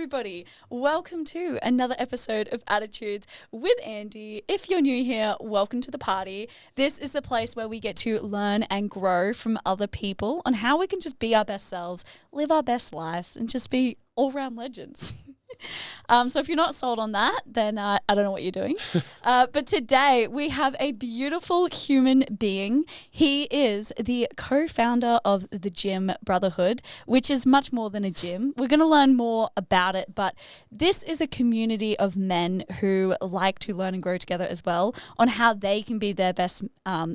everybody. Welcome to another episode of Attitudes with Andy. If you're new here, welcome to the party. This is the place where we get to learn and grow from other people on how we can just be our best selves, live our best lives, and just be all-round legends. So if you're not sold on that, then I don't know what you're doing. But today we have a beautiful human being. He is the co-founder of the gym Brotherhood, which is much more than a gym. We're going to learn more about it, but this is a community of men who like to learn and grow together as well on how they can be their best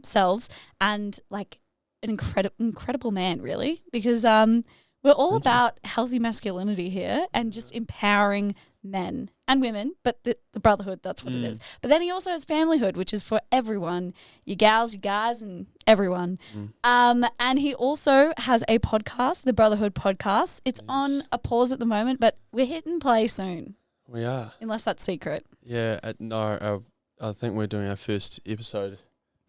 selves, and like an incredible man, really, because we're all about healthy masculinity here and just empowering men and women, but the brotherhood, that's what it is. But then he also has familyhood, which is for everyone, you gals, you guys, and everyone. And he also has a podcast, the Brotherhood Podcast. It's on a pause at the moment, but we're hitting play soon. We are. Unless that's secret. Yeah, I think we're doing our first episode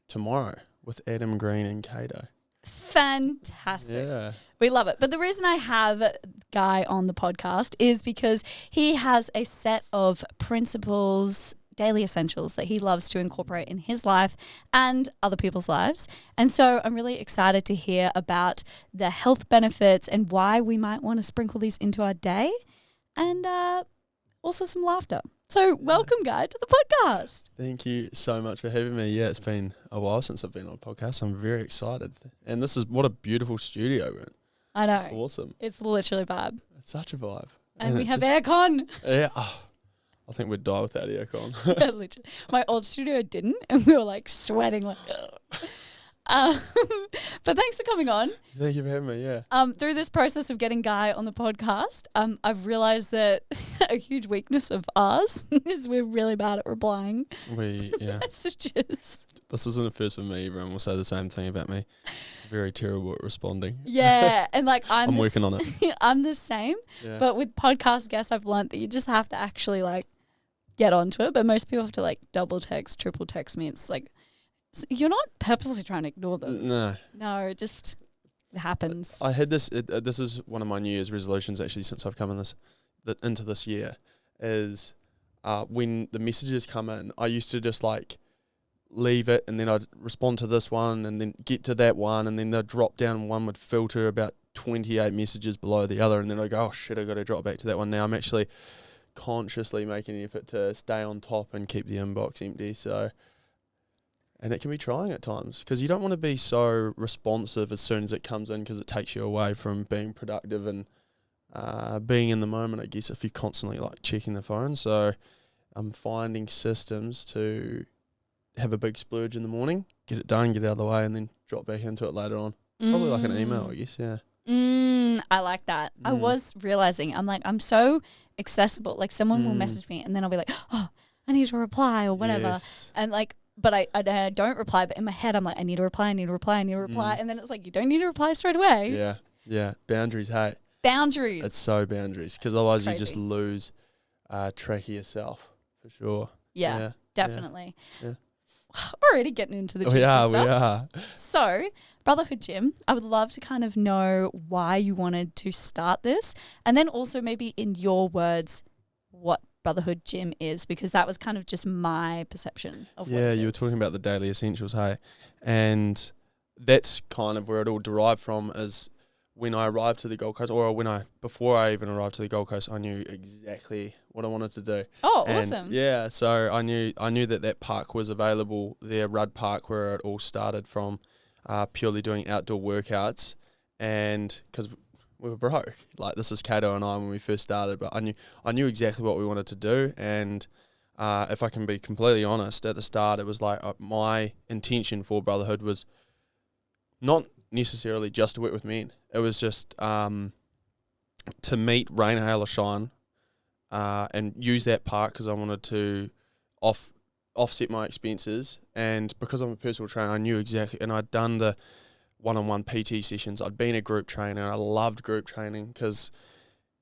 tomorrow with Adam Green and Kato. Fantastic. Yeah. We love it. But the reason I have Guy on the podcast is because he has a set of principles, daily essentials that he loves to incorporate in his life and other people's lives. And so I'm really excited to hear about the health benefits and why we might want to sprinkle these into our day, and also some laughter. So welcome, Guy, to the podcast. Thank you so much for having me. Yeah, it's been a while since I've been on a podcast. I'm very excited. And this is what a beautiful studio we're in. I know. It's awesome. It's literally a vibe. It's such a vibe. And we have aircon. Yeah. Oh, I think we'd die without aircon. Literally. My old studio didn't, and we were like sweating like, but thanks for coming on. Thank you for having me, yeah. Through this process of getting Guy on the podcast, I've realised that a huge weakness of ours is we're really bad at replying to messages. This isn't a first for me. Everyone will say the same thing about me. Very terrible at responding. Yeah, and like I'm working on it. I'm the same, but with podcast guests, I've learned that you just have to actually like get onto it. But most people have to like double text, triple text me. It's like, you're not purposely trying to ignore them. No, it just happens. I had this. This is one of my New Year's resolutions actually since I've come in into this year. Is when the messages come in, I used to just like leave it, and then I'd respond to this one, and then get to that one, and then they'd drop down, and one would filter about 28 messages below the other, and then I'd go, oh shit, I got to drop back to that one. Now I'm actually consciously making an effort to stay on top and keep the inbox empty. So. And it can be trying at times because you don't want to be so responsive as soon as it comes in, because it takes you away from being productive and being in the moment, I guess, if you're constantly like checking the phone. So I'm finding systems to have a big splurge in the morning, get it done, get it out of the way, and then drop back into it later on. Probably like an email, I guess, yeah. I like that. I was realising, I'm so accessible. Like someone will message me and then I'll be like, oh, I need to reply or whatever. Yes. And like, but I don't reply, but in my head I'm like, I need to reply. And then it's like, you don't need to reply straight away. Yeah. Boundaries, hey. Boundaries. It's so boundaries, because otherwise you just lose track of yourself, for sure. Yeah, definitely. Yeah. We're already getting into the juicy stuff. We are. So, Brotherhood Gym, I would love to kind of know why you wanted to start this, and then also maybe in your words, what Brotherhood Gym is, because that was kind of just my perception of what it is. You were talking about the daily essentials, hey? And that's kind of where it all derived from, is when I arrived to the Gold Coast, or before I even arrived to the Gold Coast, I knew exactly what I wanted to do. Oh, awesome. Yeah, so I knew that park was available there, Rudd Park, where it all started from, purely doing outdoor workouts, and because we were broke. Like, this is Kato and I when we first started, but I knew exactly what we wanted to do. And if I can be completely honest, at the start it was like my intention for Brotherhood was not necessarily just to work with men. It was just to meet, rain, hail or shine, and use that park because I wanted to offset my expenses. And because I'm a personal trainer, I knew exactly, and I'd done the one-on-one PT sessions. I'd been a group trainer, and I loved group training because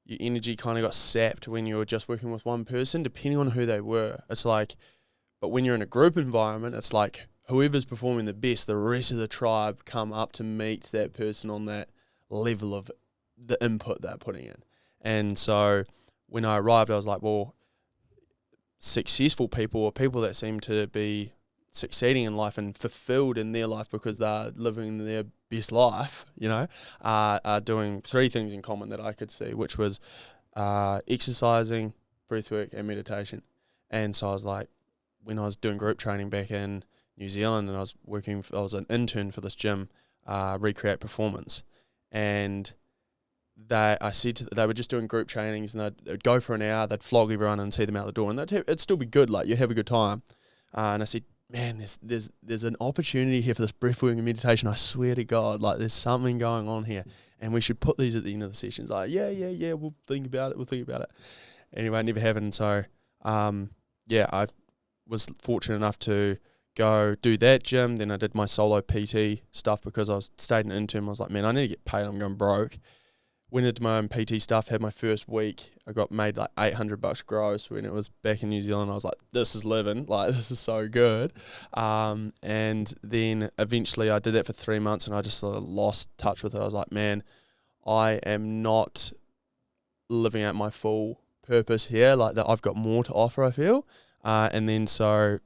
your energy kind of got sapped when you were just working with one person, depending on who they were. It's like, but when you're in a group environment, it's like whoever's performing the best, the rest of the tribe come up to meet that person on that level of the input they're putting in. And so when I arrived, I was like, well, successful people or people that seem to be succeeding in life and fulfilled in their life because they're living their best life, are doing 3 things in common that I could see, which was exercising, breathwork, and meditation. And so I was like, when I was doing group training back in New Zealand, and I was an intern for this gym, Recreate Performance, and they were just doing group trainings, and they'd go for an hour, they'd flog everyone and see them out the door, and it'd still be good, like you have a good time. And I said, man, there's an opportunity here for this breathwork and meditation. I swear to God, like there's something going on here, and we should put these at the end of the sessions. Like, yeah, we'll think about it. Anyway, it never happened. So, I was fortunate enough to go do that gym. Then I did my solo PT stuff because I stayed an intern. I was like, man, I need to get paid. I'm going broke. Went into my own PT stuff, had my first week. I got made like $800 gross when it was back in New Zealand. I was like, this is living. Like, this is so good. And then eventually I did that for 3 months and I just sort of lost touch with it. I was like, man, I am not living out my full purpose here. Like, that I've got more to offer, I feel. And then so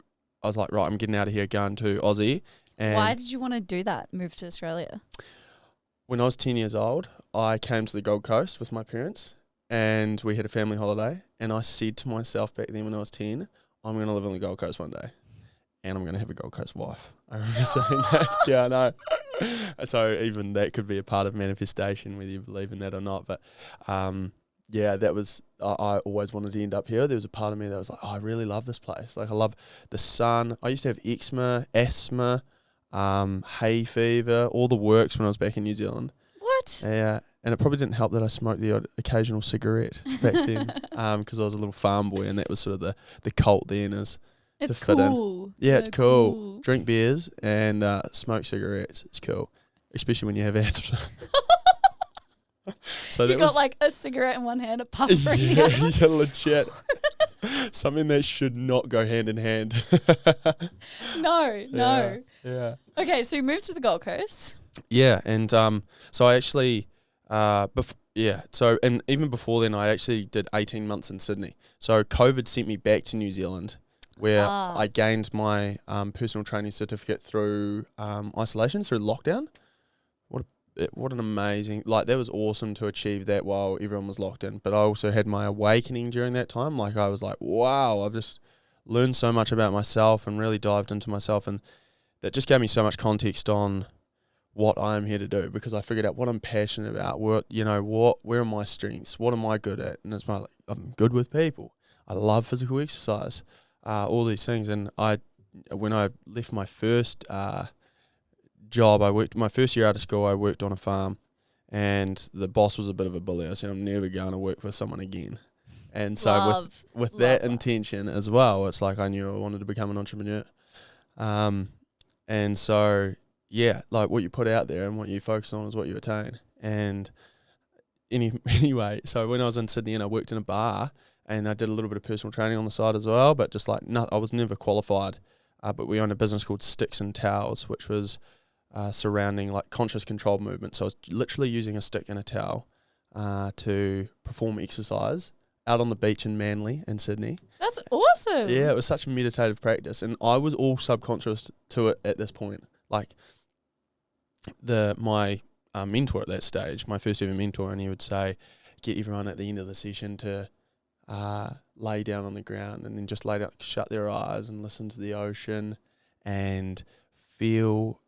I was like, right, I'm getting out of here, going to Aussie. And why did you want to do that, move to Australia? When I was 10 years old, I came to the Gold Coast with my parents and we had a family holiday, and I said to myself back then when I was 10, I'm going to live on the Gold Coast one day and I'm going to have a Gold Coast wife. I remember saying that. Yeah, I know. So even that could be a part of manifestation, whether you believe in that or not. But that was, I always wanted to end up here. There was a part of me that was like, oh, I really love this place. Like, I love the sun. I used to have eczema, asthma, hay fever, all the works when I was back in New Zealand. What? Yeah, and it probably didn't help that I smoked the occasional cigarette back then, because I was a little farm boy, and that was sort of the cult then is it's to fit cool. in. Yeah, it's cool. Drink beers and smoke cigarettes. It's cool, especially when you have asthma. So you got like a cigarette in one hand, a puff in the other. Yeah, legit. Something that should not go hand in hand. No. Yeah. Okay, so you moved to the Gold Coast. Yeah, and so I actually, so and even before then, I actually did 18 months in Sydney. So COVID sent me back to New Zealand, where I gained my personal training certificate through isolation, through lockdown. What an amazing, like, that was awesome to achieve that while everyone was locked in. But I also had my awakening during that time. Like, I was like, wow, I've just learned so much about myself and really dived into myself, and that just gave me so much context on what I'm here to do, because I figured out what I'm passionate about, where are my strengths, what am I good at, and it's I'm good with people, I love physical exercise, all these things. And when I left my first job, my first year out of school, I worked on a farm, and the boss was a bit of a bully. I said, I'm never going to work for someone again. And so with that intention as well, it's like I knew I wanted to become an entrepreneur. And so, yeah, like, what you put out there and what you focus on is what you attain. And anyway, so when I was in Sydney and I worked in a bar, and I did a little bit of personal training on the side as well, but just like, I was never qualified. But we owned a business called Sticks and Towels, which was surrounding like conscious controlled movement. So I was literally using a stick and a towel to perform exercise out on the beach in Manly in Sydney. That's awesome. Yeah, it was such a meditative practice, and I was all subconscious to it at this point. Like, my mentor at that stage, my first ever mentor, and he would say, get everyone at the end of the session to lay down on the ground and then just lay down, shut their eyes and listen to the ocean and feel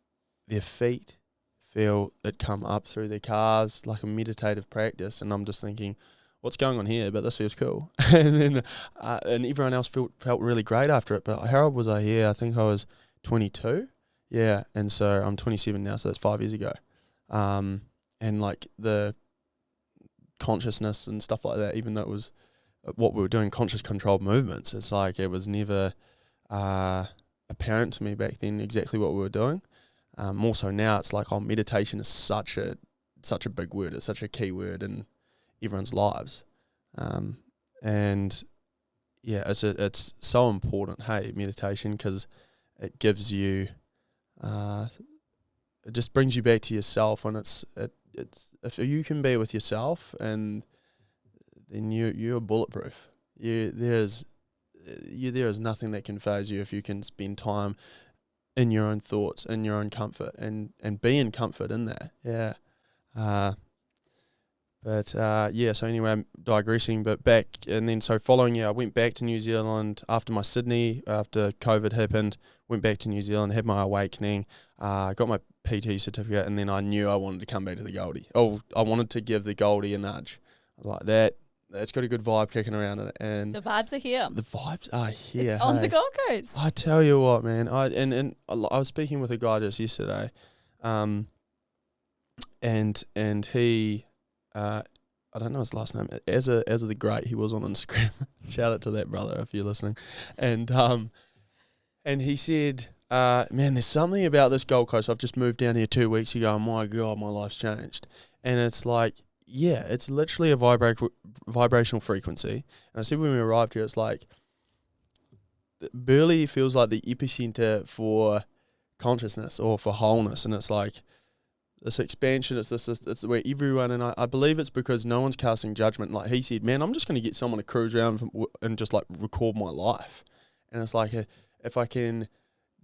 their feet, feel it come up through their calves, like a meditative practice. And I'm just thinking, what's going on here? But this feels cool. And then and everyone else felt really great after it. But how old was I here? I think I was 22. Yeah, and so I'm 27 now, so that's 5 years ago. And like the consciousness and stuff like that, even though it was what we were doing, conscious controlled movements, it's like it was never apparent to me back then exactly what we were doing. More so now, it's like, meditation is such a big word. It's such a key word in everyone's lives, and yeah, it's so important. Hey, meditation, because it gives you, it just brings you back to yourself, and it's if you can be with yourself, and then you're bulletproof. There is nothing that can phase you if you can spend time in your own thoughts, in your own comfort, and be in comfort in that. Yeah. So anyway, I'm digressing, but back, and then so following year, I went back to New Zealand after my Sydney, after COVID happened, went back to New Zealand, had my awakening, got my PT certificate, and then I knew I wanted to come back to the Goldie. Oh, I wanted to give the Goldie a nudge. I was like, that's got a good vibe kicking around in it. And the vibes are here. The vibes are here. It's on the Gold Coast. I tell you what, man. I was speaking with a guy just yesterday, and he, I don't know his last name. As the Great, he was on Instagram. Shout out to that brother if you're listening. And he said, man, there's something about this Gold Coast. I've just moved down here 2 weeks ago. And my God, my life's changed. And it's like, yeah, it's literally a vibrational frequency. And I said when we arrived here, it's like Burleigh feels like the epicenter for consciousness or for wholeness. And it's like this expansion, it's where everyone, and I believe it's because no one's casting judgment. Like he said, man, I'm just going to get someone to cruise around and just like record my life. And it's like, if I can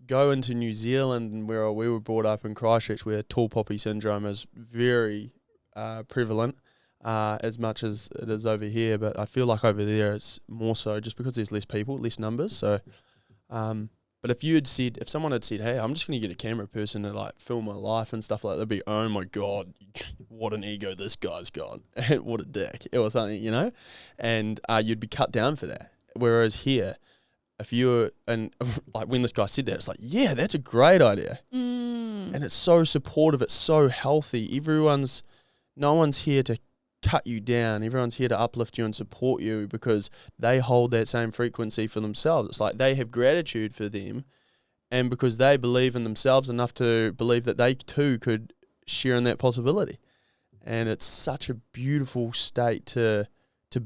go into New Zealand and where we were brought up in Christchurch, where tall poppy syndrome is very prevalent, as much as it is over here, but I feel like over there it's more so just because there's less people, less numbers. So, but if someone had said, hey, I'm just going to get a camera person to like film my life and stuff like that, they'd be, oh my God, what an ego this guy's got. What a dick or something, you know? And you'd be cut down for that. Whereas here, if you're, and like when this guy said that, it's like, yeah, that's a great idea. And it's so supportive, it's so healthy. No one's here to cut you down. Everyone's here to uplift you and support you because they hold that same frequency for themselves. It's like they have gratitude for them, and because they believe in themselves enough to believe that they too could share in that possibility. And it's such a beautiful state to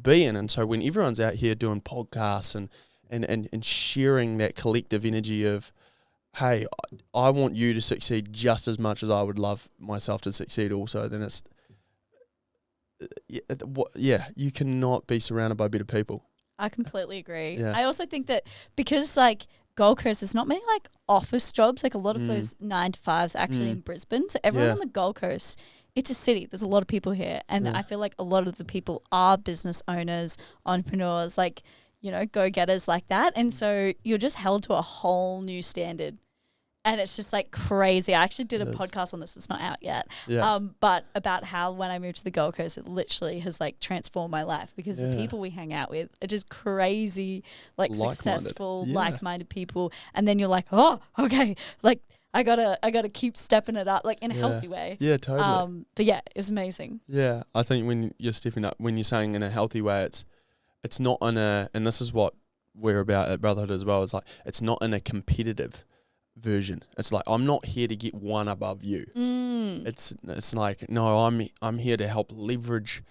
be in. And so when everyone's out here doing podcasts and sharing that collective energy of, hey, I want you to succeed just as much as I would love myself to succeed also, then it's, you cannot be surrounded by better people. I completely agree. Yeah. I also think that because like Gold Coast, there's not many like office jobs, like a lot of those 9 to 5s actually in Brisbane. So everyone on the Gold Coast, it's a city. There's a lot of people here. And I feel like a lot of the people are business owners, entrepreneurs, like, you know, go-getters like that. And so you're just held to a whole new standard. And it's just like crazy. I actually did a podcast on this. It's not out yet. Yeah. But about how when I moved to the Gold Coast, it literally has like transformed my life because the people we hang out with are just crazy, like successful, like-minded people. And then you're like, oh, okay, like I gotta keep stepping it up, like in a healthy way. Yeah, totally. But yeah, it's amazing. Yeah, I think when you're stepping up, when you're saying in a healthy way, it's not in a, and this is what we're about at Brotherhood as well. It's like it's not in a competitive version. It's like I'm not here to get one above you. It's like, no, I'm here to help leverage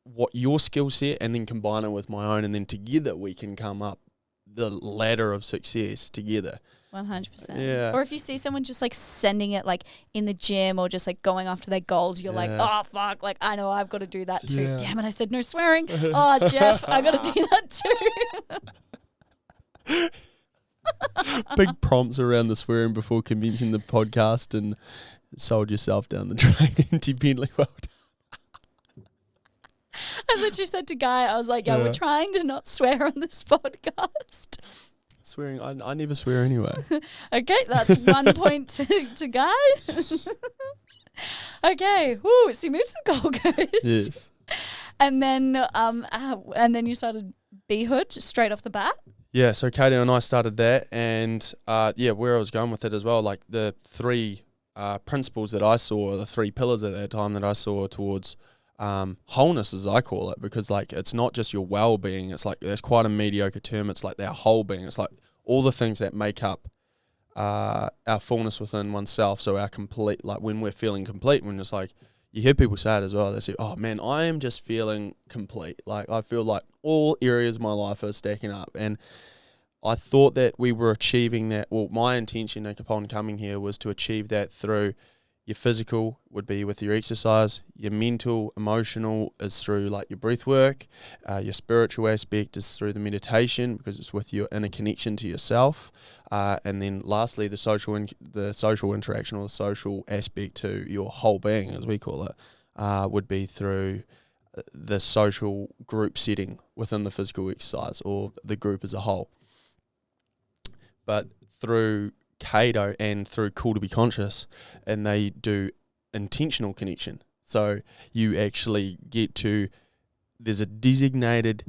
what your skill set and then combine it with my own, and then together we can come up the ladder of success together. 100%. Yeah. Or if you see someone just like sending it like in the gym or just like going after their goals, you're like, oh fuck, like I know I've got to do that too. Yeah. Damn it, I said no swearing. Oh Jeff, I got to do that too. Big prompts around the swearing before commencing the podcast, and sold yourself down the drain independently. Well done. I literally said to Guy, I was like, yeah, we're trying to not swear on this podcast. Swearing, I never swear anyway. Okay, that's 1 point to Guy. Yes. Okay, woo, so you moved to the Gold Coast. Yes. And then you started B-Hood straight off the bat. Yeah, so Katie and I started that, and where I was going with it as well, like the 3 principles that I saw, the 3 pillars at that time that I saw towards wholeness, as I call it, because like it's not just your well-being. It's like that's quite a mediocre term. It's like their whole being. It's like all the things that make up our fullness within oneself. So our complete, like when we're feeling complete, when it's like you hear people say it as well. They say, "Oh man, I am just feeling complete. Like I feel like all areas of my life are stacking up." And I thought that we were achieving that. Well, my intention upon coming here was to achieve that through, Your physical would be with your exercise. Your mental, emotional is through like your breath work. Your spiritual aspect is through the meditation because it's with your inner connection to yourself. And then lastly, the social interaction or the social aspect to your whole being, as we call it, would be through the social group setting within the physical exercise or the group as a whole. But through Cato and through Cool to Be Conscious, and they do intentional connection. So you actually get to, there's a designated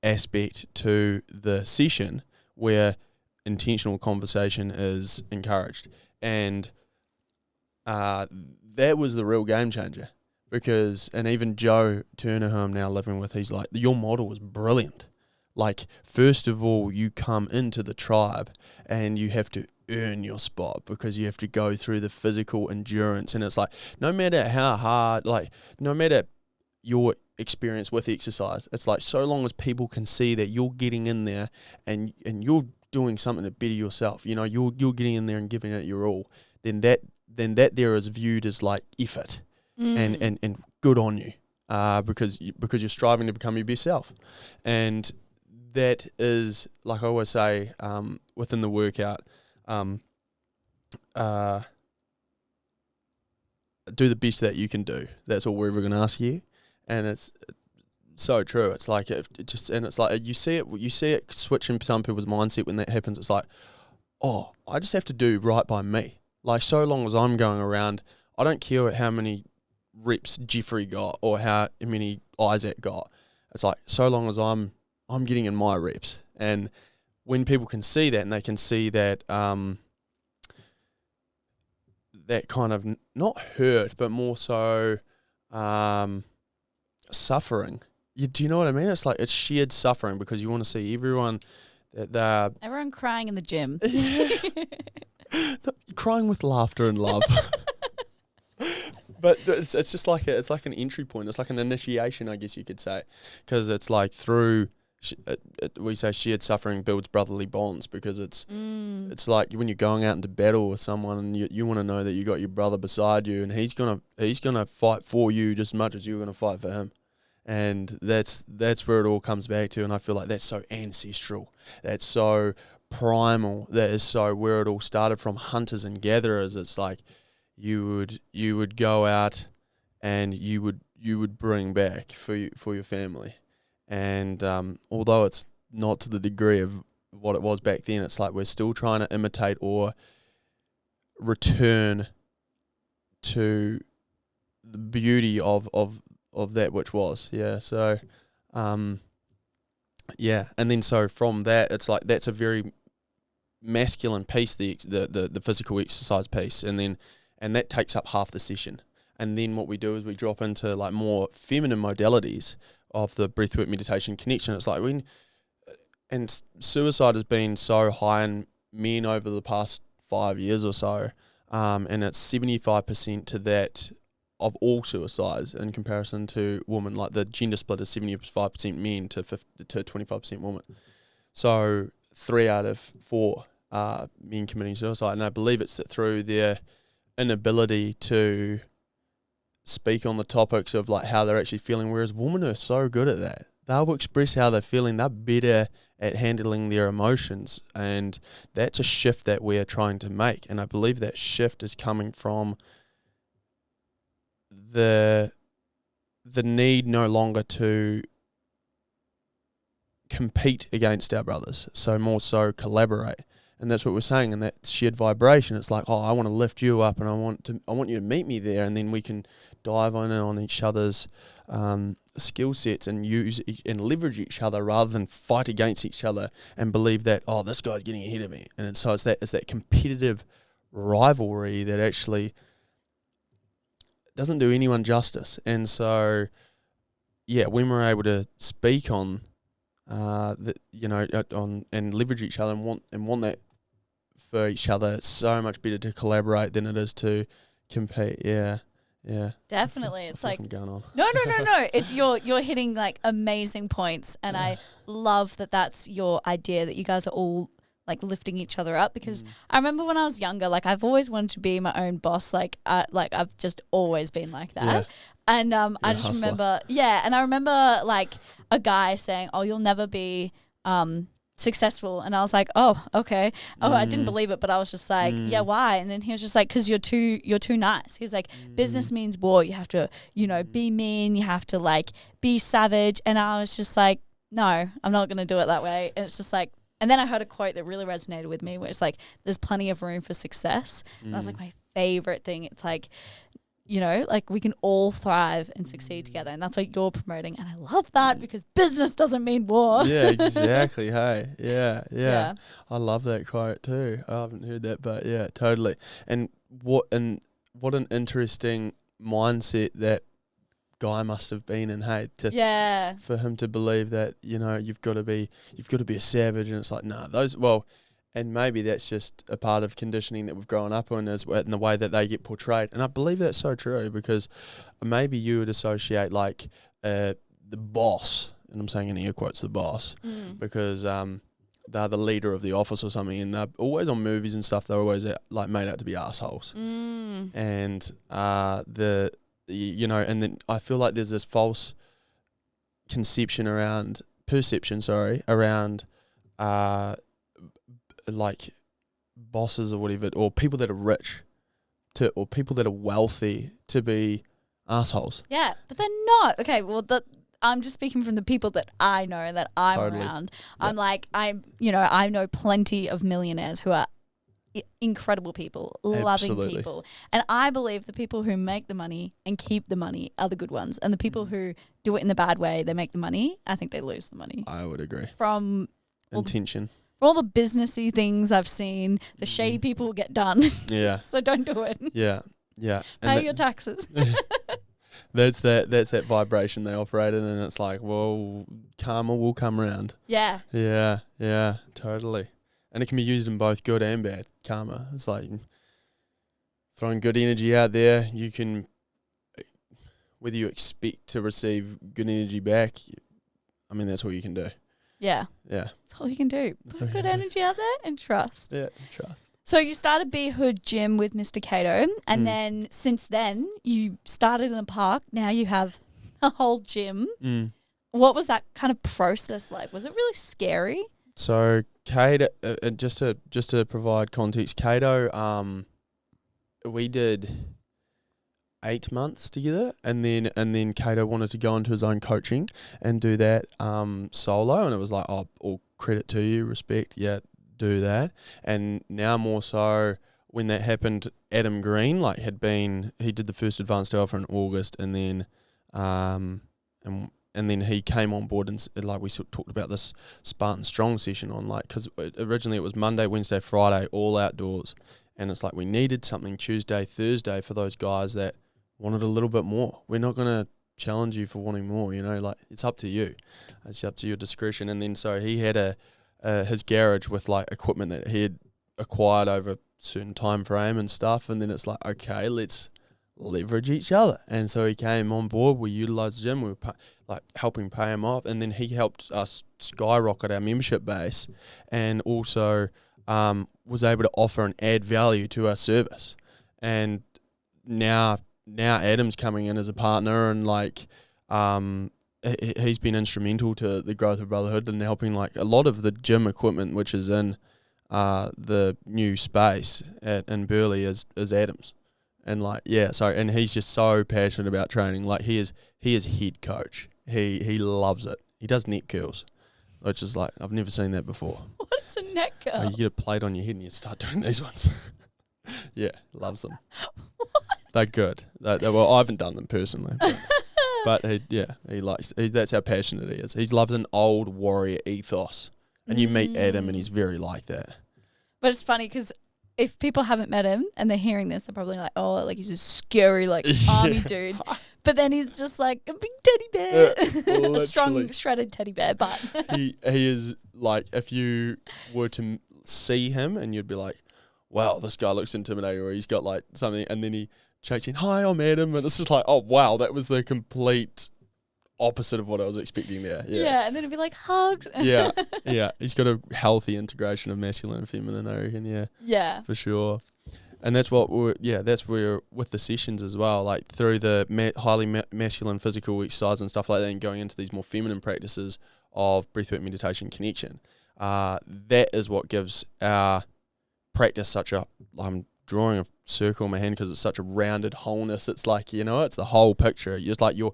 aspect to the session where intentional conversation is encouraged. And that was the real game changer because, and even Joe Turner, who I'm now living with, he's like, your model was brilliant. Like, first of all, you come into the tribe and you have to earn your spot because you have to go through the physical endurance. And it's like, no matter how hard, like, no matter your experience with exercise, it's like, so long as people can see that you're getting in there and you're doing something to better yourself, you know, you're getting in there and giving it your all, then that there is viewed as like effort and good on you, because you're striving to become your best self. And that is, like I always say, within the workout, do the best that you can do. That's all we're ever going to ask you. And it's so true. It's like, it's like, you see it switch in some people's mindset when that happens. It's like, oh, I just have to do right by me. Like, so long as I'm going around, I don't care how many reps Jeffrey got or how many Isaac got. It's like, so long as I'm getting in my reps. And when people can see that, and they can see that that kind of not hurt, but more so suffering. Do you know what I mean? It's like, it's shared suffering because you want to see everyone everyone crying in the gym. Crying with laughter and love. But it's just like it's like an entry point. It's like an initiation, I guess you could say, because it's like through we say shared suffering builds brotherly bonds, because it's like when you're going out into battle with someone and you want to know that you got your brother beside you and he's gonna fight for you just as much as you're gonna fight for him. And that's where it all comes back to. And I feel like that's so ancestral. That's so primal. That is so where it all started from, hunters and gatherers. It's like you would go out and you would bring back for your family. And although it's not to the degree of what it was back then, it's like we're still trying to imitate or return to the beauty of that which was. Yeah. So yeah. And then so from that, it's like that's a very masculine piece, the physical exercise piece, and that takes up half the session. And then what we do is we drop into like more feminine modalities of the breathwork meditation connection. It's like and suicide has been so high in men over the past 5 years or so, and it's 75% to that of all suicides in comparison to women. Like the gender split is 75% men to 25% women. So 3 out of 4 men committing suicide, and I believe it's through their inability to speak on the topics of like how they're actually feeling, whereas women are so good at that. They'll express how they're feeling. They're better at handling their emotions, and that's a shift that we are trying to make. And I believe that shift is coming from the need no longer to compete against our brothers, so more so collaborate. And that's what we're saying, and that shared vibration. It's like, oh, I want to lift you up, and I want you to meet me there, and then we can dive on each other's skill sets and use and leverage each other rather than fight against each other and believe that, oh, this guy's getting ahead of me. And so it's that competitive rivalry that actually doesn't do anyone justice. And so, yeah, when we're able to speak on on and leverage each other and want that for each other, it's so much better to collaborate than it is to compete. Yeah. Definitely. It's like, I'm going on. No. It's you're hitting like amazing points, and I love that that's your idea, that you guys are all like lifting each other up, because I remember when I was younger, like I've always wanted to be my own boss. Like I've just always been like that. Yeah. And I just hustler. remember, and I remember like a guy saying, "Oh, you'll never be successful," and I was like, "Oh, okay." Oh, I didn't believe it, but I was just like, "Yeah, why?" And then he was just like, "Because you're too nice." He was like, "Business means war. You have to, be mean. You have to like be savage." And I was just like, "No, I'm not gonna do it that way." And it's just like. And then I heard a quote that really resonated with me, where it's like, there's plenty of room for success. And that was like my favorite thing. It's like, like we can all thrive and succeed together. And that's what you're promoting. And I love that, because business doesn't mean war. Yeah, exactly. Hey, yeah. I love that quote too. I haven't heard that, but yeah, totally. And what an interesting mindset that guy must have been in, hey, for him to believe that, you've got to be a savage. And it's like, and maybe that's just a part of conditioning that we've grown up on, is in the way that they get portrayed. And I believe that's so true, because maybe you would associate like the boss, and I'm saying in air quotes the boss, because they're the leader of the office or something, and they're always on movies and stuff, they're always like made out to be assholes. And and then I feel like there's this false perception around like bosses or whatever, or people that are rich or people that are wealthy to be assholes. Yeah, but they're not. Okay, well, I'm just speaking from the people that I know, that I'm around. Yeah. I'm like, I know plenty of millionaires who are incredible people, loving people. And I believe the people who make the money and keep the money are the good ones. And the people who do it in the bad way, they make the money, I think they lose the money. I would agree. From intention. For all the businessy things I've seen, the shady people get done. Yeah. So don't do it. Yeah. Pay your taxes. That's that vibration they operate in, and it's like, well, karma will come around. Yeah. Yeah, totally. And it can be used in both good and bad, karma. It's like throwing good energy out there. You can, whether you expect to receive good energy back, that's all you can do. Yeah. Yeah. That's all you can do. Put good energy out there and trust. Yeah, trust. So you started Brotherhood Gym with Mr. Cato, and then since then you started in the park. Now you have a whole gym. What was that kind of process like? Was it really scary? So Cato, just to provide context, Cato, we did 8 months together, and then Cato wanted to go into his own coaching and do that solo, and it was like, oh, all credit to you, respect, yeah, do that. And now more so, when that happened, Adam Green he did the first advanced alpha in August, and then and then he came on board, and like we talked about this Spartan Strong session on, like, because originally it was Monday, Wednesday, Friday, all outdoors, and it's like we needed something Tuesday, Thursday for those guys that wanted a little bit more. We're not going to challenge you for wanting more, like it's up to you. It's up to your discretion. And then so he had his garage with like equipment that he had acquired over a certain time frame and stuff, and then it's like, okay, let's leverage each other. And so he came on board, we utilised the gym, we were helping pay him off, and then he helped us skyrocket our membership base, and also was able to offer and add value to our service. And now Adam's coming in as a partner, and like he's been instrumental to the growth of Brotherhood and helping like a lot of the gym equipment which is in the new space in Burleigh is Adam's. And like, yeah, so, and he's just so passionate about training. Like he is head coach. He loves it. He does neck curls, which is like, I've never seen that before. What is a neck curl? You get a plate on your head and you start doing these ones. Yeah, loves them. What? They're good. Well, I haven't done them personally, but he likes. That's how passionate he is. He loves an old warrior ethos, and you meet Adam, and he's very like that. But it's funny because if people haven't met him and they're hearing this, they're probably like, "Oh, like he's a scary army dude." But then he's just like a big teddy bear, a strong shredded teddy bear. But he is like, if you were to see him, and you'd be like, "Wow, this guy looks intimidating," or he's got like something, and then he checks in, "Hi, I'm Adam," and it's just like, "Oh wow, that was the complete opposite of what I was expecting there. Yeah, and then it'd be like hugs. Yeah. He's got a healthy integration of masculine and feminine, I reckon. Yeah. Yeah. For sure. And that's what that's where with the sessions as well, like through the highly masculine physical exercise and stuff like that, and going into these more feminine practices of breathwork, meditation, connection. That is what gives our practice such a, I'm drawing a circle in my hand because it's such a rounded wholeness. It's like, it's the whole picture. It's like you're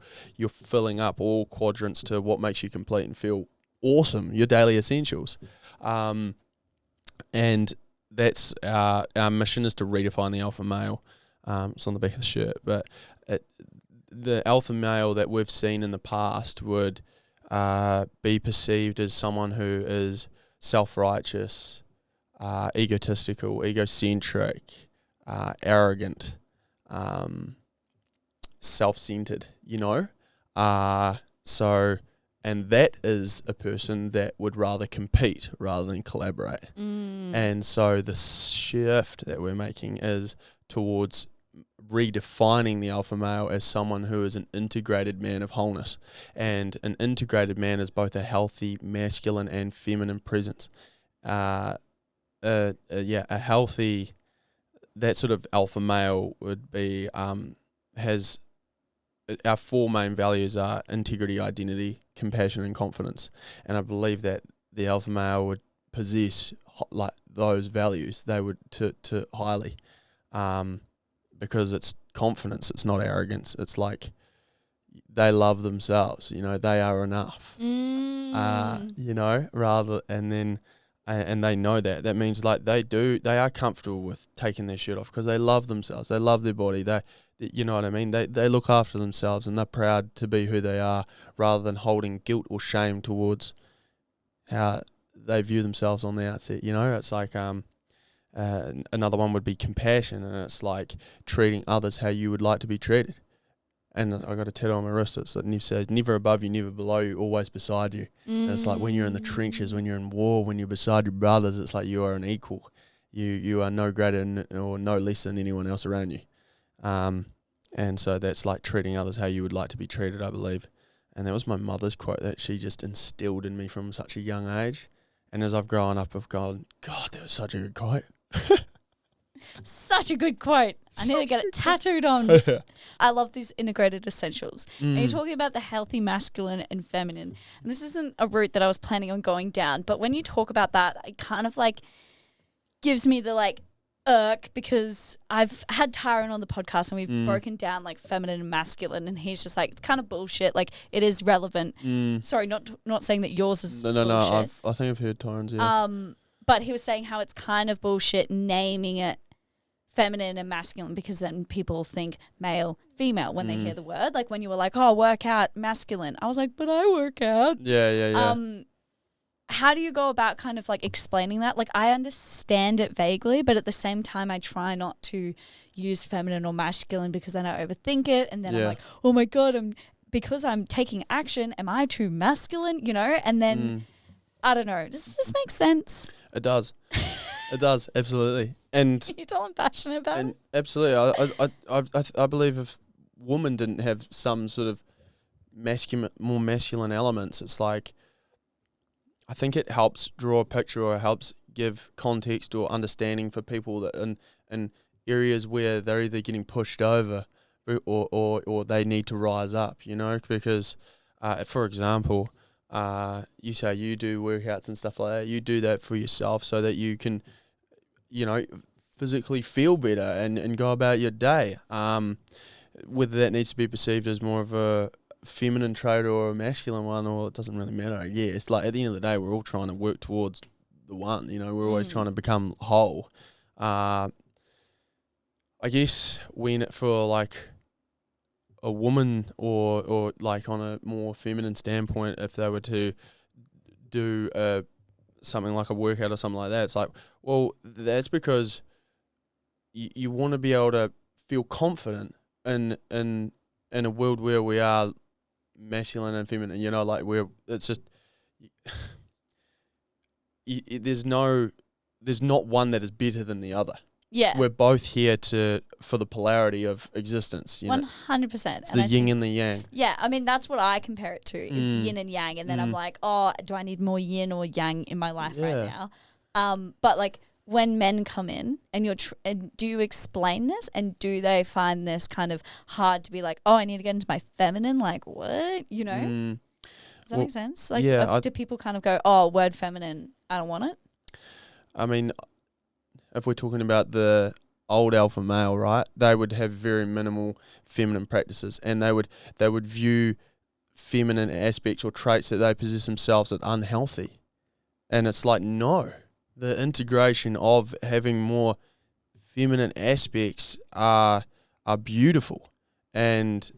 filling up all quadrants to what makes you complete and feel awesome, your daily essentials. And that's our mission is to redefine the alpha male. It's on the back of the shirt, but the alpha male that we've seen in the past would be perceived as someone who is self-righteous, egotistical, egocentric, arrogant, self-centered, and that is a person that would rather compete rather than collaborate. And so the shift that we're making is towards redefining the alpha male as someone who is an integrated man of wholeness. And an integrated man is both a healthy masculine and feminine presence. A healthy, that sort of alpha male would be, has, our four main values are integrity, identity, compassion, and confidence. And I believe that the alpha male would possess like those values. They would to highly, because it's confidence. It's not arrogance. It's like they love themselves. They are enough. Rather and they know that. That means like they are comfortable with taking their shirt off because they love themselves. They love their body. You know what I mean? They look after themselves and they're proud to be who they are rather than holding guilt or shame towards how they view themselves on the outset. It's like another one would be compassion, and it's like treating others how you would like to be treated. And I got a tattoo on my wrist. It says, never above you, never below you, always beside you. And it's like when you're in the trenches, when you're in war, when you're beside your brothers, it's like you are an equal. You are no greater or no less than anyone else around you. And so that's like treating others how you would like to be treated, I believe. And that was my mother's quote that she just instilled in me from such a young age. And as I've grown up, I've gone, God, that was such a good quote. Such a good quote. I need to get it tattooed on. I love these integrated essentials. And you're talking about the healthy masculine and feminine. And this isn't a route that I was planning on going down. But when you talk about that, it kind of like gives me the like irk, because I've had Tyron on the podcast and we've broken down like feminine and masculine, and he's just like, it's kind of bullshit. Like it is relevant. Sorry, not saying that yours is bullshit. No. I think I've heard Tyron's. Yeah. But he was saying how it's kind of bullshit naming it feminine and masculine, because then people think male, female when they hear the word. Like when you were like, oh, work out, masculine. I was like, but I work out. Yeah. How do you go about kind of like explaining that? Like I understand it vaguely, but at the same time I try not to use feminine or masculine because then I overthink it, and then I'm like, oh my God, because I'm taking action, am I too masculine? And then I don't know. Does this make sense? It does. It does, absolutely. And you're all passionate about it? Absolutely. I believe if women didn't have some sort of more masculine elements, it's like, I think it helps draw a picture or helps give context or understanding for people that in areas where they're either getting pushed over or they need to rise up, because, for example, you say you do workouts and stuff like that. You do that for yourself so that you can, physically feel better and go about your day. Whether that needs to be perceived as more of a feminine trait or a masculine one, or it doesn't really matter. Yeah, it's like at the end of the day, we're all trying to work towards the one. We're always trying to become whole. I guess for like a woman or like on a more feminine standpoint, if they were to do something like a workout or something like that, it's like, well, that's because you want to be able to feel confident in a world where we are masculine and feminine, like it's just there's not one that is better than the other. Yeah. we're both here for the polarity of existence. 100%. It's the yin and the yang. Yeah, I mean, that's what I compare it to, is yin and yang. And then I'm like, oh, do I need more yin or yang in my life right now? But like when men come in and and do you explain this, and do they find this kind of hard to be like, oh, I need to get into my feminine? Like, what? You know? Does that make sense? Like, do people kind of go, oh, word feminine, I don't want it? I mean, if we're talking about the old alpha male, right, they would have very minimal feminine practices, and they would view feminine aspects or traits that they possess themselves as unhealthy. And it's like, no, the integration of having more feminine aspects are beautiful, and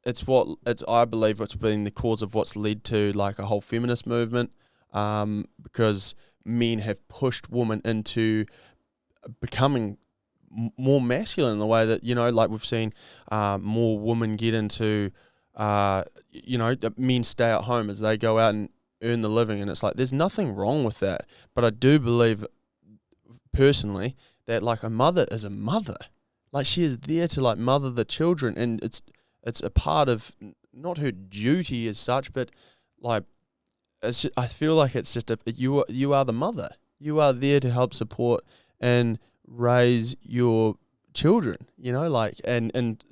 I believe it's been the cause of what's led to like a whole feminist movement, because men have pushed women into becoming more masculine in the way that, like we've seen more women get into, men stay at home as they go out and earn the living. And it's like, there's nothing wrong with that. But I do believe personally that like a mother is a mother. Like she is there to like mother the children, and it's a part of not her duty as such, but like I feel like it's just you are the mother. You are there to help support and raise your children, like and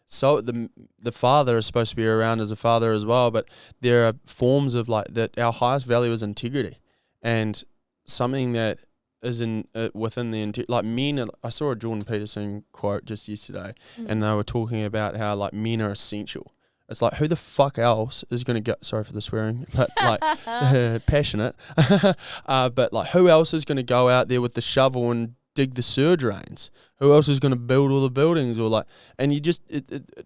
so the father is supposed to be around as a father as well, but there are forms of like that. Our highest value is integrity, and something that is in within the like men. I saw a Jordan Peterson quote just yesterday, and they were talking about how like men are essential. It's like, who the fuck else is going to go, sorry for the swearing, but like passionate, but like who else is going to go out there with the shovel and dig the sewer drains? Who else is going to build all the buildings? Or like, and you just,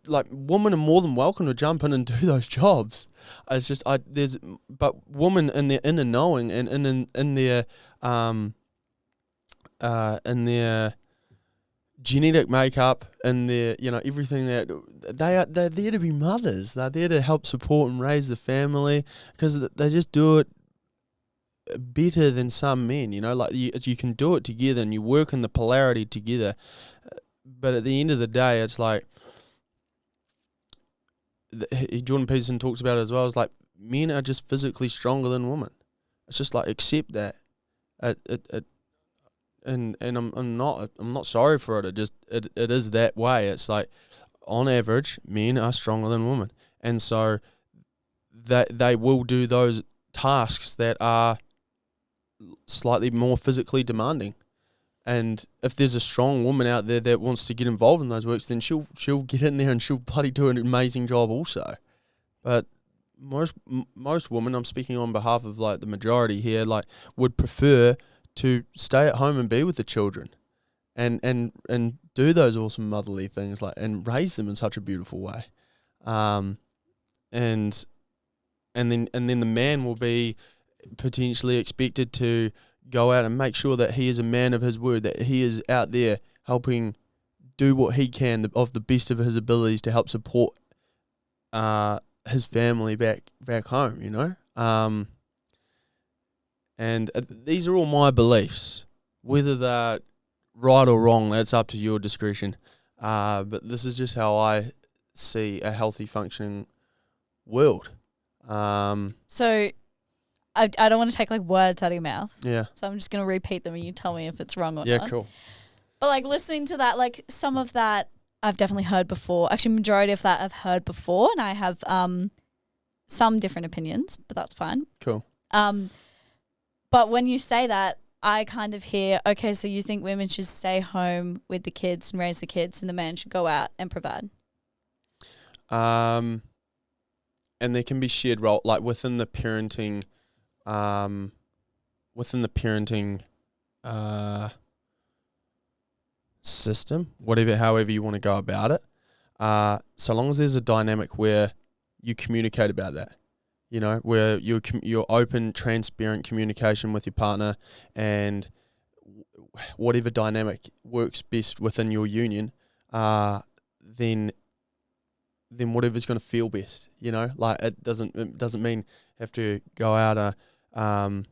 like women are more than welcome to jump in and do those jobs. It's just, but women in their inner knowing and in their genetic makeup and their, everything, that they're there to be mothers. They're there to help support and raise the family, because they just do it better than some men. Like you can do it together and you work in the polarity together. But at the end of the day, it's like Jordan Peterson talks about it as well. It's like men are just physically stronger than women. It's just like, accept that. And I'm not sorry for it. It is that way. It's like, on average, men are stronger than women, and so that they will do those tasks that are slightly more physically demanding. And if there's a strong woman out there that wants to get involved in those works, then she'll get in there and she'll bloody do an amazing job also. But most women, I'm speaking on behalf of like the majority here, like would prefer to stay at home and be with the children, and do those awesome motherly things, like, and raise them in such a beautiful way, and then the man will be potentially expected to go out and make sure that he is a man of his word, that he is out there helping do what he can of the best of his abilities to help support his family back home, And these are all my beliefs. Whether they're right or wrong, that's up to your discretion. But this is just how I see a healthy, functioning world. So I don't want to take like words out of your mouth. Yeah. So I'm just going to repeat them and you tell me if it's wrong or not. Yeah, cool. But like listening to that, like some of that I've definitely heard before. Actually, majority of that I've heard before, and I have some different opinions, but that's fine. Cool. But when you say that, I kind of hear, okay, so you think women should stay home with the kids and raise the kids, and the man should go out and provide. And there can be shared role, like within the parenting, system, however you want to go about it. So long as there's a dynamic where you communicate about that. Where you're open, transparent communication with your partner, and whatever dynamic works best within your union, then whatever's going to feel best. Like it doesn't mean have to go out. I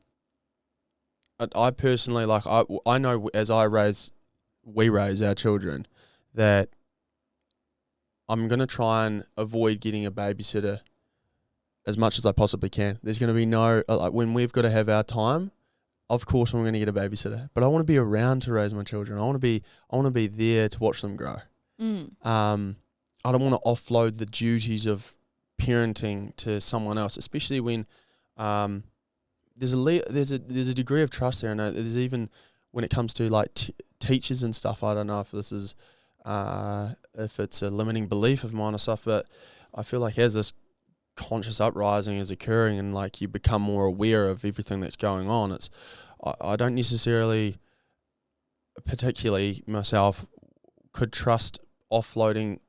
personally, like, I know as I raise we raise our children, that I'm going to try and avoid getting a babysitter as much as I possibly can. There's going to be no, like when we've got to have our time, of course we're going to get a babysitter. But I want to be around to raise my children. I want to be there to watch them grow. I don't want to offload the duties of parenting to someone else, especially when there's a degree of trust there. And there's even when it comes to like teachers and stuff. I don't know if this is if it's a limiting belief of mine or stuff, but I feel like as this conscious uprising is occurring and like you become more aware of everything that's going on, I don't necessarily, particularly myself, could trust offloading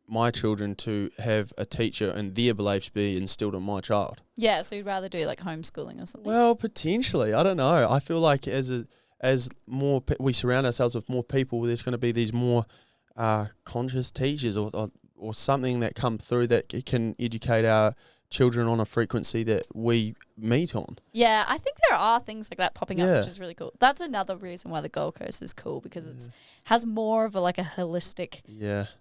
my children to have a teacher and their beliefs be instilled in my child. Yeah, so you'd rather do like homeschooling or something? Well, potentially. I don't know. I feel like as more we surround ourselves with more people, there's going to be these more conscious teachers or something that come through that can educate our children on a frequency that we meet on. Yeah, I think there are things like that popping up, which is really cool. That's another reason why the Gold Coast is cool, because it's has more of a holistic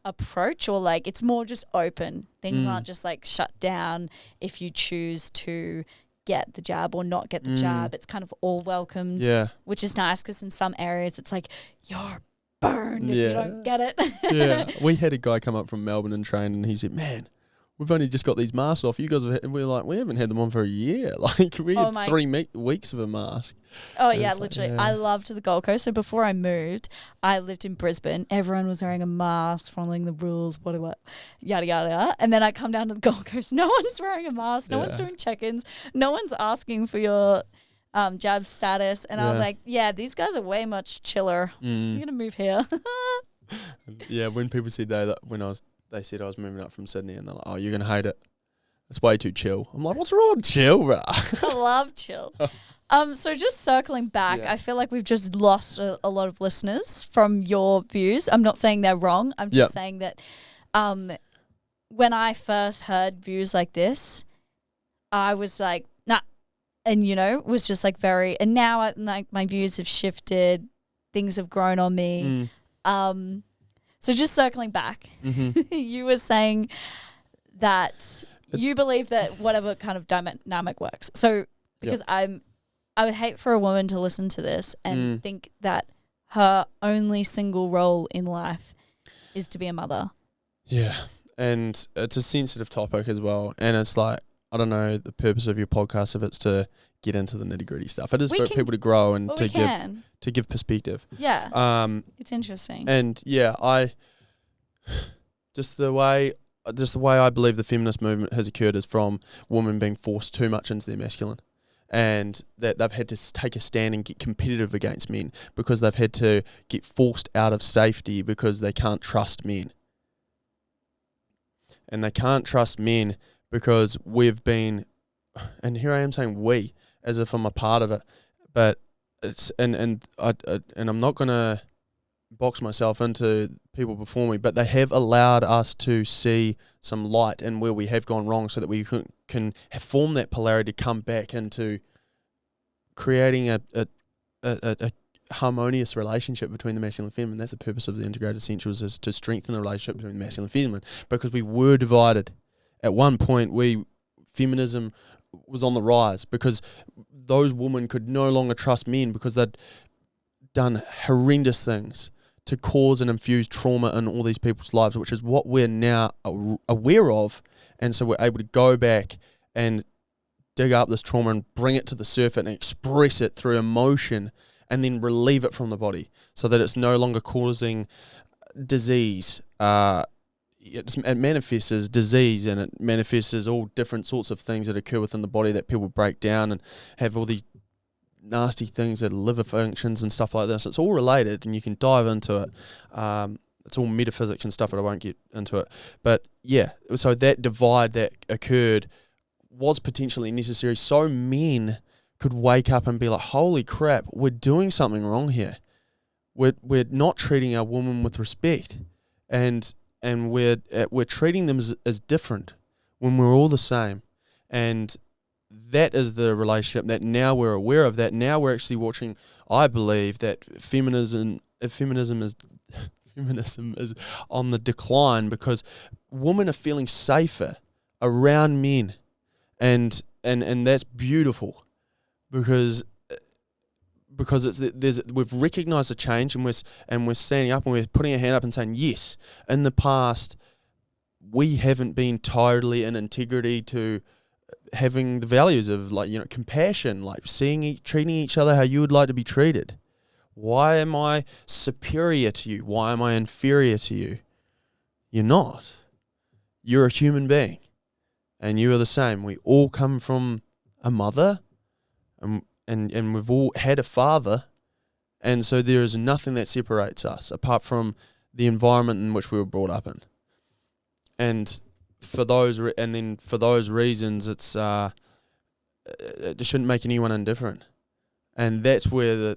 approach, or like it's more just open. Things aren't just like shut down if you choose to get the jab or not get the jab. It's kind of all welcomed, which is nice, because in some areas it's like you're burned if you don't get it. We had a guy come up from Melbourne and train, and he said, "Man, we've only just got these masks off. You guys have," and we're like, "We haven't had them on for a year. Like we had 3 weeks of a mask." Oh yeah, literally. I loved the Gold Coast. So before I moved, I lived in Brisbane. Everyone was wearing a mask, following the rules, what, yada yada. And then I come down to the Gold Coast. No one's wearing a mask. No one's doing check-ins. No one's asking for your jab status. And I was like, yeah, these guys are way much chiller. I'm gonna move here. When people said they said I was moving up from Sydney, and they're like, "Oh, you're gonna hate it. It's way too chill." I'm like, "What's wrong with chill, bro?" I love chill. So just circling back, I feel like we've just lost a lot of listeners from your views. I'm not saying they're wrong. I'm just saying that when I first heard views like this, I was like, nah. And, was just like and now my views have shifted. Things have grown on me. So just circling back, you were saying that you believe that whatever kind of dynamic works. So because I would hate for a woman to listen to this and think that her only single role in life is to be a mother. Yeah, and it's a sensitive topic as well. And it's like, I don't know the purpose of your podcast if it's to get into the nitty gritty stuff. It is for people to grow and to give perspective. Yeah. It's interesting. And I just the way I believe the feminist movement has occurred is from women being forced too much into their masculine, and that they've had to take a stand and get competitive against men because they've had to get forced out of safety because they can't trust men. And they can't trust men because we've been, and here I am saying we, as if I'm a part of it, but it's and I'm not gonna box myself into people before me, but they have allowed us to see some light in where we have gone wrong, so that we can have formed that polarity to come back into creating a harmonious relationship between the masculine and feminine. That's the purpose of the Integrated Essentials, is to strengthen the relationship between the masculine and feminine, because we were divided. At one point, feminism was on the rise because those women could no longer trust men because they'd done horrendous things to cause and infuse trauma in all these people's lives, which is what we're now aware of. And so we're able to go back and dig up this trauma and bring it to the surface and express it through emotion, and then relieve it from the body so that it's no longer causing disease. It manifests as disease, and it manifests as all different sorts of things that occur within the body that people break down and have all these nasty things, that liver functions and stuff like this. It's all related, and you can dive into it. It's all metaphysics and stuff, but I won't get into it. But so that divide that occurred was potentially necessary, so men could wake up and be like, holy crap, we're doing something wrong here. We're not treating our women with respect, and we're treating them as different when we're all the same. And that is the relationship that now we're aware of, that now we're actually watching. I believe that feminism feminism is feminism is on the decline because women are feeling safer around men, and that's beautiful because we've recognised a change, and we're standing up and we're putting our hand up and saying, yes, in the past we haven't been totally in integrity to having the values of, like, compassion, like treating each other how you would like to be treated. Why am I superior to you? Why am I inferior to you? You're not. You're a human being, and you are the same. We all come from a mother, and we've all had a father, and so there is nothing that separates us apart from the environment in which we were brought up in. And for those reasons, it's it shouldn't make anyone indifferent, and that's where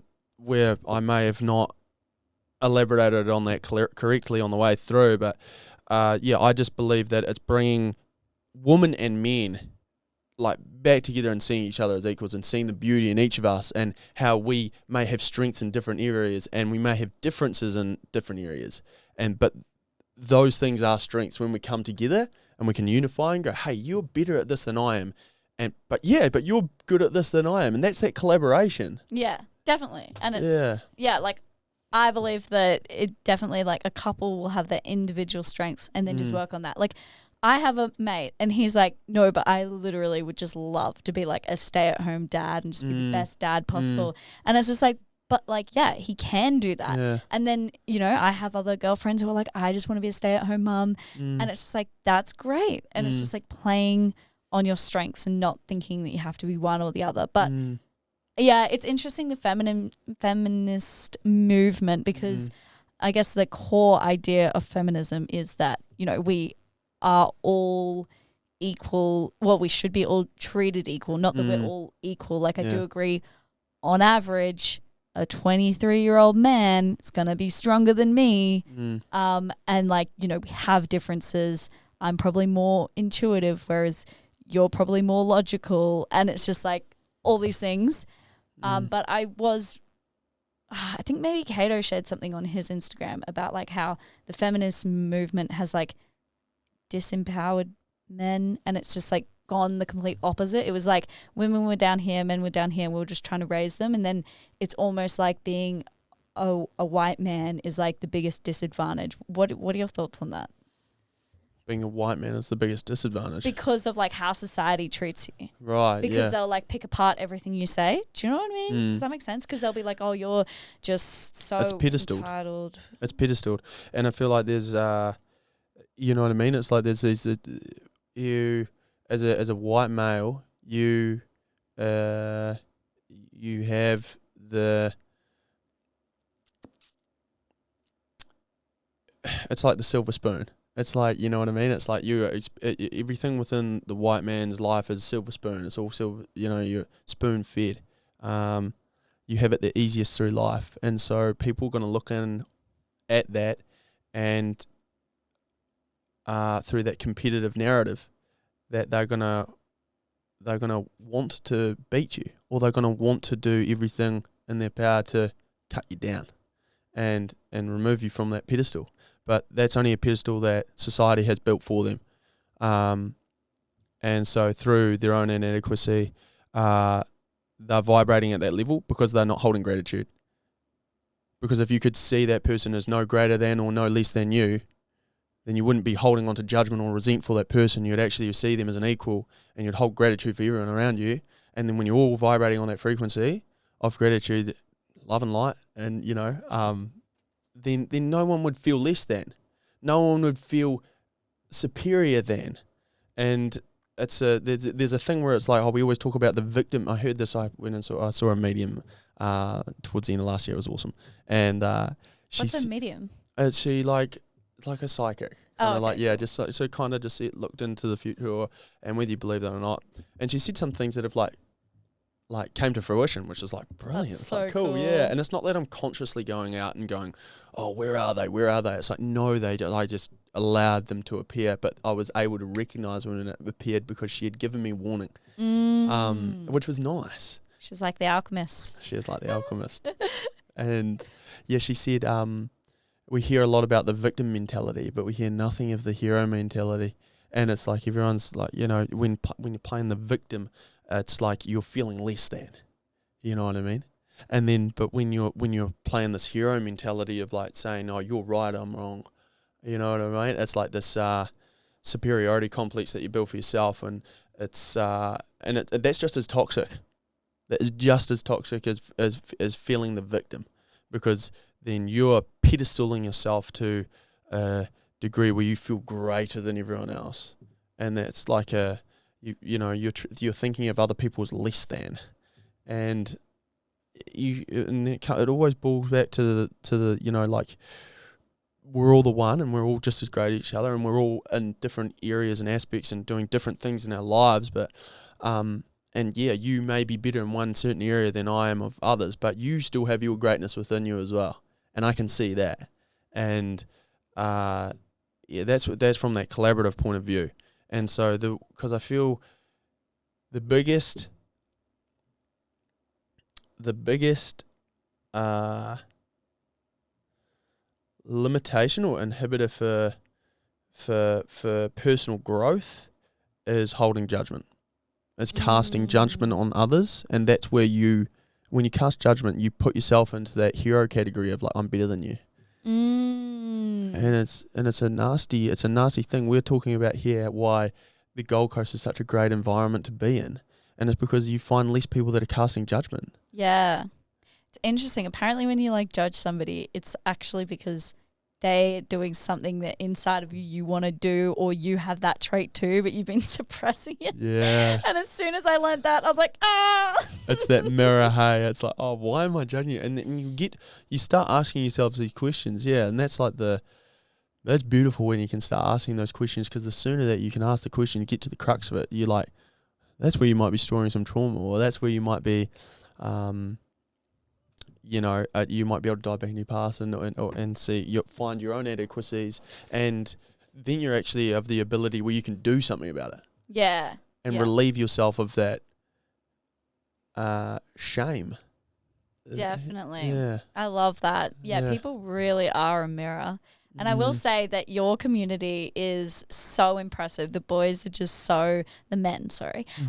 I may have not elaborated on that correctly on the way through, but I just believe that it's bringing women and men like back together and seeing each other as equals and seeing the beauty in each of us and how we may have strengths in different areas and we may have differences in different areas, but those things are strengths when we come together and we can unify and go, hey, you're better at this than I am, but you're good at this than I am, and that's that collaboration. Yeah, definitely. And it's like I believe that it definitely, like, a couple will have their individual strengths and then just work on that. Like, I have a mate and he's like, no, but I literally would just love to be like a stay-at-home dad and just be the best dad possible. And it's just like, but like, yeah, he can do that. Yeah. And then, I have other girlfriends who are like, I just want to be a stay-at-home mum. And it's just like, that's great. And it's just like playing on your strengths and not thinking that you have to be one or the other. But yeah, it's interesting, the feminist movement, because I guess the core idea of feminism is that, we are all equal. Well, we should be all treated equal, not that we're all equal. Like, I do agree, on average, a 23-year-old man is going to be stronger than me. And like, we have differences. I'm probably more intuitive, whereas you're probably more logical. And it's just like all these things. But I think maybe Cato shared something on his Instagram about like how the feminist movement has like disempowered men, and it's just like gone the complete opposite. It was like women were down here, men were down here, and we were just trying to raise them. And then it's almost like being a white man is like the biggest disadvantage. What are your thoughts on that? Being a white man is the biggest disadvantage because of like how society treats you, right? Because they'll like pick apart everything you say. Do you know what I mean? Does that make sense? Because they'll be like, "Oh, you're just so entitled." It's pedestaled, and I feel like there's, you know what I mean? It's like there's these you as a white male, you have the. It's like the silver spoon. It's like, you know what I mean? It's like everything within the white man's life is silver spoon. It's all silver, you're spoon fed. You have it the easiest through life. And so people are going to look in at that and through that competitive narrative that they're going to want to beat you, or they're going to want to do everything in their power to cut you down and remove you from that pedestal. But that's only a pedestal that society has built for them. And so through their own inadequacy, they're vibrating at that level because they're not holding gratitude. Because if you could see that person as no greater than or no less than you, then you wouldn't be holding on to judgment or resent for that person. You'd actually see them as an equal, and you'd hold gratitude for everyone around you. And then when you're all vibrating on that frequency of gratitude, love and light, and, then no one would feel less than. No one would feel superior than. And there's a thing where it's like, we always talk about the victim. I heard this, I saw a medium towards the end of last year. It was awesome. And what's a medium? It's like a psychic. Oh, okay. Just so kind of just looked into the future, and whether you believe that or not. And she said some things that have like came to fruition, which is like brilliant. That's it's so like cool, cool. yeah. And it's not that I'm consciously going out and going, oh, where are they? It's like, no, I just allowed them to appear, but I was able to recognize when it appeared because she had given me warning, which was nice. She's like the alchemist. She is like the alchemist. And yeah, she said, we hear a lot about the victim mentality, but we hear nothing of the hero mentality. And it's like everyone's like, when you're playing the victim, it's like you're feeling less than. You know what I mean? And then, but when you're playing this hero mentality of like saying, "Oh, you're right, I'm wrong," you know what I mean? It's like this superiority complex that you build for yourself, and it's that's just as toxic. That is just as toxic as feeling the victim, because then you're pedestaling yourself to a degree where you feel greater than everyone else, and that's like you're thinking of other people as less than, and it always boils back to the like we're all the one, and we're all just as great at each other, and we're all in different areas and aspects and doing different things in our lives, but and yeah, you may be better in one certain area than I am of others, but you still have your greatness within you as well, and I can see that. And that's from that collaborative point of view. And so because I feel the biggest limitation or inhibitor for personal growth is holding judgment. It's casting judgment on others, and that's where when you cast judgment, you put yourself into that hero category of like, I'm better than you. And it's a nasty thing. We're talking about here why the Gold Coast is such a great environment to be in, and it's because you find less people that are casting judgment. Yeah. It's interesting. Apparently when you like judge somebody, it's actually because they're doing something that inside of you want to do, or you have that trait too, but you've been suppressing it. Yeah. And as soon as I learned that, I was like, It's that mirror, hey. It's like, oh, why am I judging you? And then you start asking yourselves these questions, yeah, and that's beautiful when you can start asking those questions, because the sooner that you can ask the question, you get to the crux of it, you're like, that's where you might be storing some trauma, or that's where you might be, you might be able to dive back in your past and find your own inadequacies, and then you're actually have the ability where you can do something about it. Yeah. And relieve yourself of that shame. Definitely. Yeah. I love that. Yeah, people really are a mirror. And I will say that your community is so impressive. The boys are just the men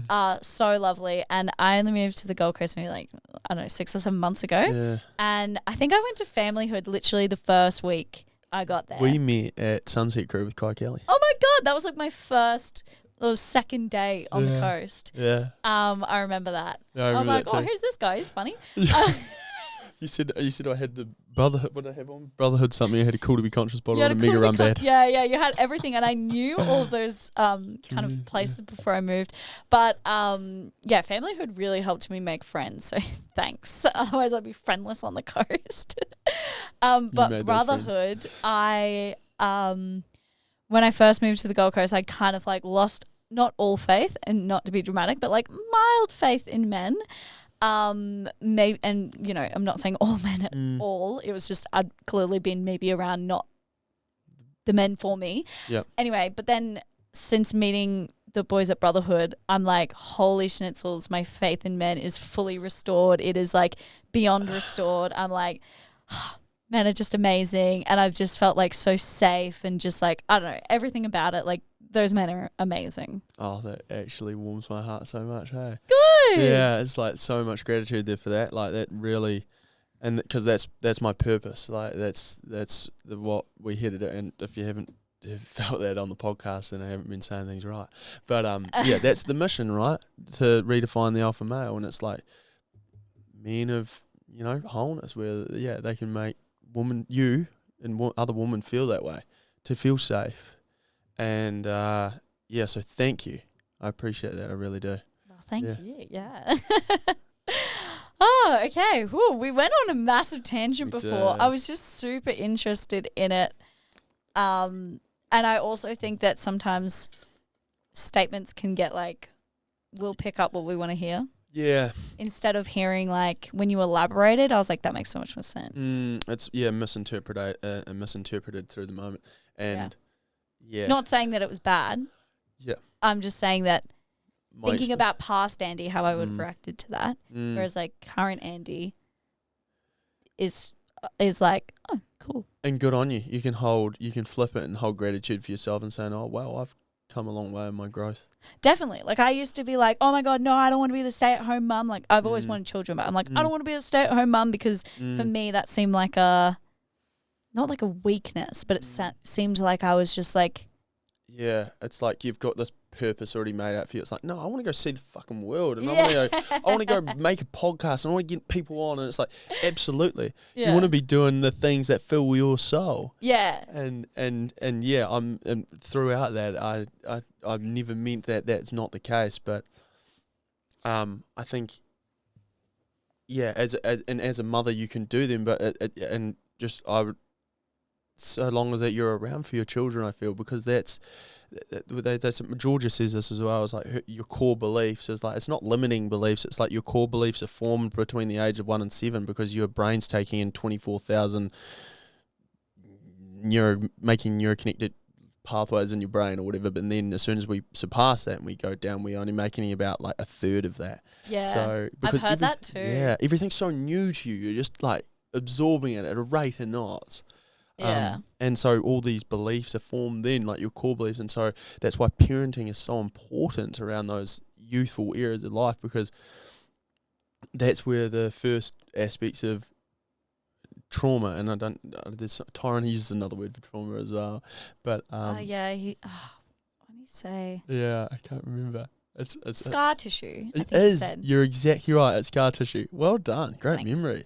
are so lovely. And I only moved to the Gold Coast maybe like, I don't know, 6 or 7 months ago. Yeah. And I think I went to Familyhood literally the first week I got there. We met at Sunset Crew with Kai Kelly. Oh my God, that was like my second day on the coast. Yeah. I remember that. Yeah, I was like, oh, who's this guy? He's funny. You said I had the Brotherhood. What did I have on? Brotherhood something. I had a Cool to Be Conscious bottle and a Mega Run Bad. Yeah, you had everything, and I knew all of those kind of places before I moved. But Familyhood really helped me make friends. So thanks. Otherwise, I'd be friendless on the coast. But Brotherhood, when I first moved to the Gold Coast, I kind of like lost not all faith, and not to be dramatic, but like mild faith in men. Maybe, and I'm not saying all men at all. It was just I'd clearly been maybe around not the men for me. Yeah. Anyway, but then since meeting the boys at Brotherhood, I'm like, holy schnitzels, my faith in men is fully restored. It is like beyond restored. I'm like, men are just amazing, and I've just felt like so safe, and just like, I don't know, everything about it, like those men are amazing. Oh, that actually warms my heart so much, hey? Good. Yeah, it's like so much gratitude there for that. Like that really, and because that's my purpose. Like that's what we here to do. And if you haven't felt that on the podcast, then I haven't been saying things right. But that's the mission, right? To redefine the alpha male, and it's like men of wholeness, where they can make you and other women feel that way, to feel safe. And so thank you. I appreciate that. I really do. Well, thank you. Yeah. Oh, okay. Whew, we went on a massive tangent before. I was just super interested in it. And I also think that sometimes statements can get like, we'll pick up what we want to hear. Yeah. Instead of hearing like when you elaborated, I was like, that makes so much more sense. It's misinterpreted through the moment. And not saying that it was bad. Yeah. I'm just saying that thinking about past Andy, how I would have reacted to that. Whereas like current Andy, is like, oh, cool. And good on you. You can flip it and hold gratitude for yourself and saying, oh, wow, I've come a long way in my growth. Definitely. Like, I used to be like, oh my God, no, I don't want to be the stay-at-home mum. Like, I've always wanted children, but I'm like, I don't want to be a stay-at-home mum because for me that seemed like not like a weakness, but it seemed like I was just like. Yeah, it's like you've got this purpose already made out for you. It's like, no, I want to go see the fucking world, and I want to go make a podcast, and I want to get people on, and it's like, absolutely, you want to be doing the things that fill your soul. Yeah, and yeah, and throughout that, I've never meant that that's not the case, but I think, yeah, as a mother, you can do them, but so long as that you're around for your children, I feel, because that's Georgia says this as well. It's like your core beliefs is like, it's not limiting beliefs. It's like your core beliefs are formed between the age of 1 and 7 because your brain's taking in 24,000 making neuroconnected pathways in your brain or whatever. But then as soon as we surpass that and we go down, we're only making about like a third of that. Yeah, so because I've heard that too. Yeah, everything's so new to you. You're just like absorbing it at a rate of knots. Yeah. And so all these beliefs are formed then, like your core beliefs, and so that's why parenting is so important around those youthful eras of life, because that's where the first aspects of trauma, and Tyron uses another word for trauma as well, but what did he say? Yeah, I can't remember. It's scar tissue. It is. You're exactly right. It's scar tissue. Well done. Great Thanks. memory.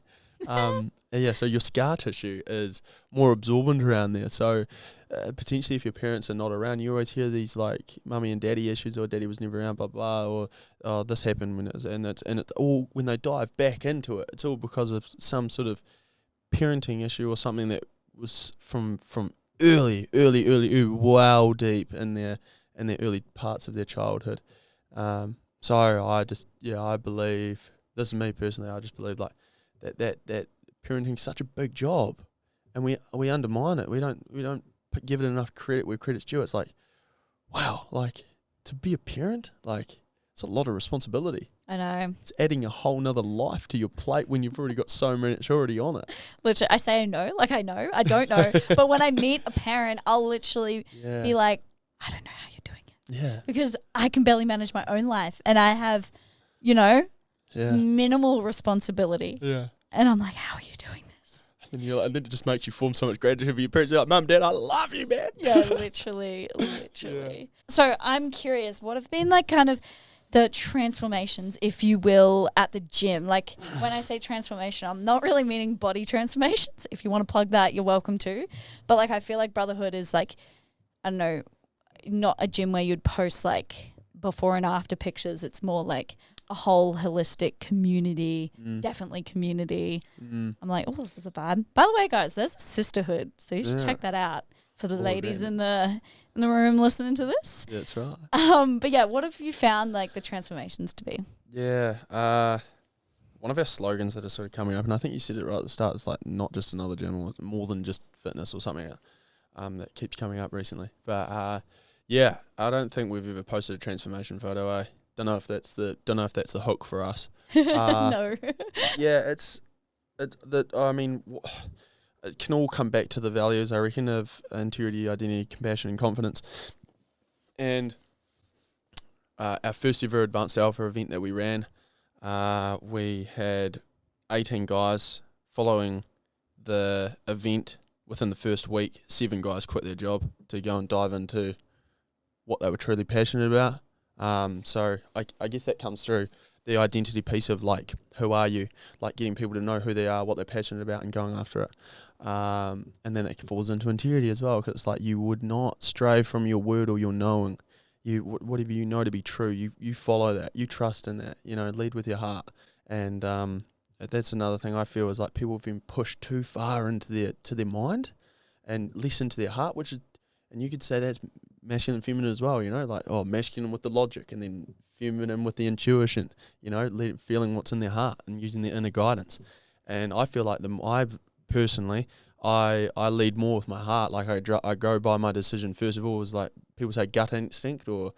Yeah, so your scar tissue is more absorbent around there. So potentially if your parents are not around, you always hear these like mummy and daddy issues, or daddy was never around, blah, blah, or oh, this happened when it was, and it's all, when they dive back into it, it's all because of some sort of parenting issue or something that was from early, wow, deep in their early parts of their childhood. So I believe, this is me personally, I just believe like that parenting's such a big job, and we undermine it. We don't give it enough credit where credit's due. It's like, wow, like to be a parent, like it's a lot of responsibility. I know. It's adding a whole nother life to your plate when you've already got so much already on it. Literally, I say no, like I know, I don't know. But when I meet a parent, I'll literally be like, I don't know how you're doing it. Yeah. Because I can barely manage my own life, and I have, minimal responsibility. Yeah. And I'm like, how are you doing this? And then it just makes you form so much gratitude for your parents. You're like, Mum, Dad, I love you, man. Yeah, literally. Yeah. So I'm curious, what have been like kind of the transformations, if you will, at the gym? Like when I say transformation, I'm not really meaning body transformations. If you want to plug that, you're welcome to. But like I feel like Brotherhood is like, I don't know, not a gym where you'd post like before and after pictures. It's more like a whole holistic community, definitely community. I'm like, oh, this is a vibe. By the way, guys, there's a sisterhood, so you should check that out for the ladies in the room listening to this. Yeah, that's right. But yeah, what have you found like the transformations to be? Yeah, one of our slogans that are sort of coming up, and I think you said it right at the start, is like not just another gym, or more than just fitness or something that keeps coming up recently. But yeah, I don't think we've ever posted a transformation photo. Don't know if that's the hook for us. No. Yeah, I mean, it can all come back to the values, I reckon, of integrity, identity, compassion, and confidence. And our first ever Advanced Alpha event that we ran, we had 18 guys. Following the event, within the first week, 7 guys quit their job to go and dive into what they were truly passionate about. So I guess that comes through the identity piece of like, who are you? Like getting people to know who they are, what they're passionate about, and going after it. And then it falls into integrity as well, because it's like you would not stray from your word or your knowing. Whatever you know to be true, you follow that, you trust in that, lead with your heart. And that's another thing I feel is like people have been pushed too far into their mind and less into their heart, and you could say that's masculine and feminine as well, like, oh, masculine with the logic and then feminine with the intuition, feeling what's in their heart and using their inner guidance. And I feel like I lead more with my heart. Like I go by my decision. First of all, is like people say gut instinct or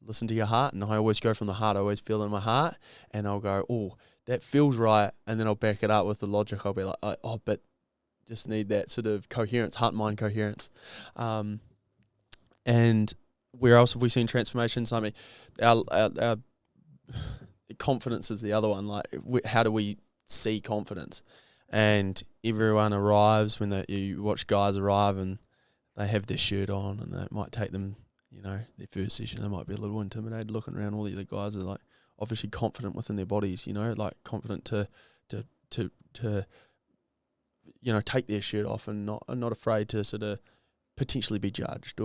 listen to your heart, and I always go from the heart. I always feel in my heart, and I'll go, oh, that feels right, and then I'll back it up with the logic. I'll be like, oh, but just need that sort of coherence, heart-mind coherence. And where else have we seen transformations? I mean, our confidence is the other one. Like, how do we see confidence? And everyone arrives when you watch guys arrive and they have their shirt on, and it might take them, their first session, they might be a little intimidated looking around. All the other guys are like obviously confident within their bodies, like confident to take their shirt off and not afraid to sort of potentially be judged.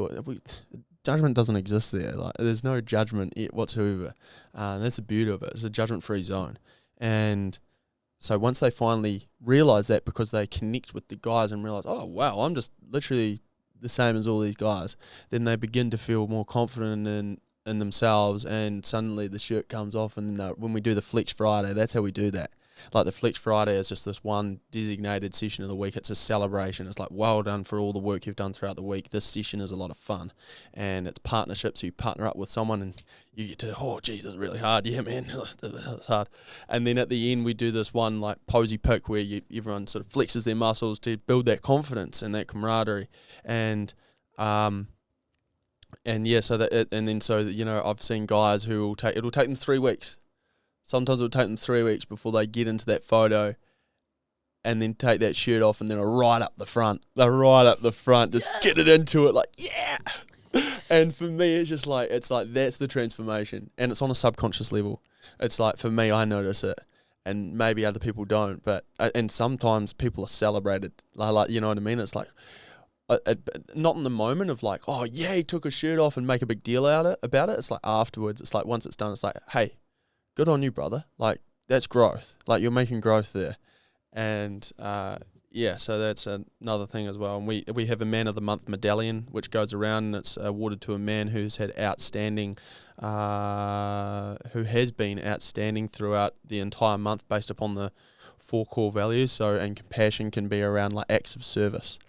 Judgment doesn't exist there. Like, there's no judgment whatsoever. That's the beauty of it. It's a judgment-free zone. And so once they finally realise that, because they connect with the guys and realise, oh, wow, I'm just literally the same as all these guys, then they begin to feel more confident in themselves, and suddenly the shirt comes off. And then when we do the Flex Friday, that's how we do that. Like, the Flex Friday is just this one designated session of the week. It's a celebration. It's like, well done for all the work you've done throughout the week. This session is a lot of fun. And it's partnerships. So you partner up with someone and you get to, oh, geez, this is really hard. Yeah, man, it's hard. And then at the end, we do this one, like, posy pick where everyone sort of flexes their muscles to build that confidence and that camaraderie. And yeah, I've seen guys who it'll take them 3 weeks. Sometimes it'll take them 3 weeks before they get into that photo and then take that shirt off, and then right up the front. They're right up the front, just get it into it, like, yeah. And for me, it's like that's the transformation. And it's on a subconscious level. It's like, for me, I notice it. And maybe other people don't. But and sometimes people are celebrated. Like, you know what I mean? It's like, not in the moment of like, oh, yeah, he took his shirt off and make a big deal about it. It's like afterwards. It's like once it's done, it's like, hey, good on you, brother. Like, that's growth. Like, you're making growth there. And, so that's another thing as well. And we have a Man of the Month medallion, which goes around, and it's awarded to a man who's had outstanding, who has been outstanding throughout the entire month based upon the 4 core values. So, and compassion can be around like acts of service.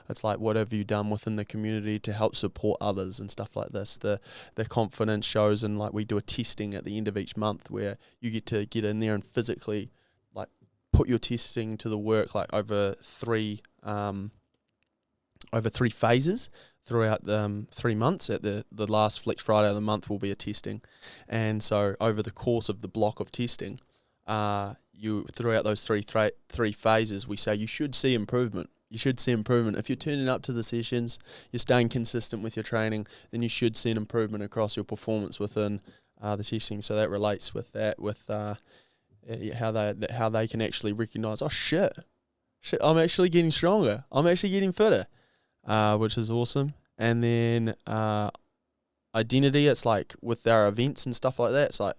It's like, what have you done within the community to help support others and stuff like this. The confidence shows, and like we do a testing at the end of each month where you get to get in there and physically like put your testing to the work, like over three phases throughout 3 months. At the last Flex Friday of the month will be a testing. And so over the course of the block of testing, you throughout those three phases, we say you should see improvement. You should see improvement. If you're turning up to the sessions, you're staying consistent with your training, then you should see an improvement across your performance within the testing. So that relates with that, with how they can actually recognise, oh shit, I'm actually getting stronger. I'm actually getting fitter, which is awesome. And then identity, it's like with our events and stuff like that. It's like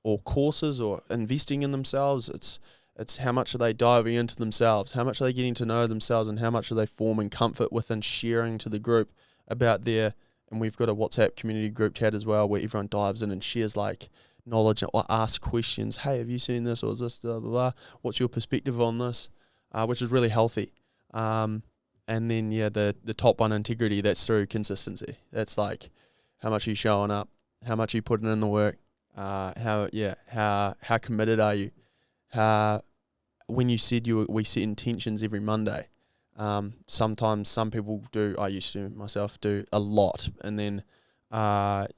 or courses or investing in themselves. It's how much are they diving into themselves, how much are they getting to know themselves, and how much are they forming comfort within sharing to the group about and we've got a WhatsApp community group chat as well where everyone dives in and shares like knowledge or asks questions. Hey, have you seen this, or is this blah, blah, blah? What's your perspective on this? Which is really healthy. And then the top one, integrity, that's through consistency. That's like how much are you showing up, how much are you putting in the work, how committed are you? When you said we set intentions every Monday, sometimes some people do, I used to myself do a lot, and then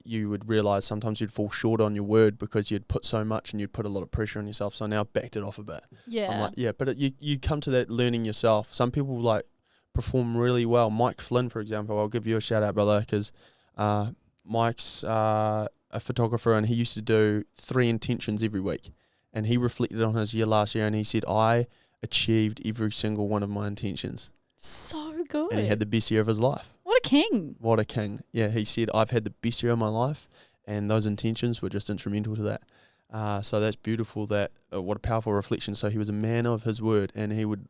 you would realise sometimes you'd fall short on your word because you'd put so much and you'd put a lot of pressure on yourself. So I now backed it off a bit. Yeah. I'm like, but you come to that learning yourself. Some people like perform really well. Mike Flynn, for example, I'll give you a shout out, brother, because Mike's a photographer, and he used to do 3 intentions every week. And he reflected on his year last year, and he said, I achieved every single one of my intentions. So good. And he had the best year of his life. What a king. What a king. Yeah, he said, I've had the best year of my life, and those intentions were just instrumental to that. So that's beautiful. That what a powerful reflection. So he was a man of his word, and he would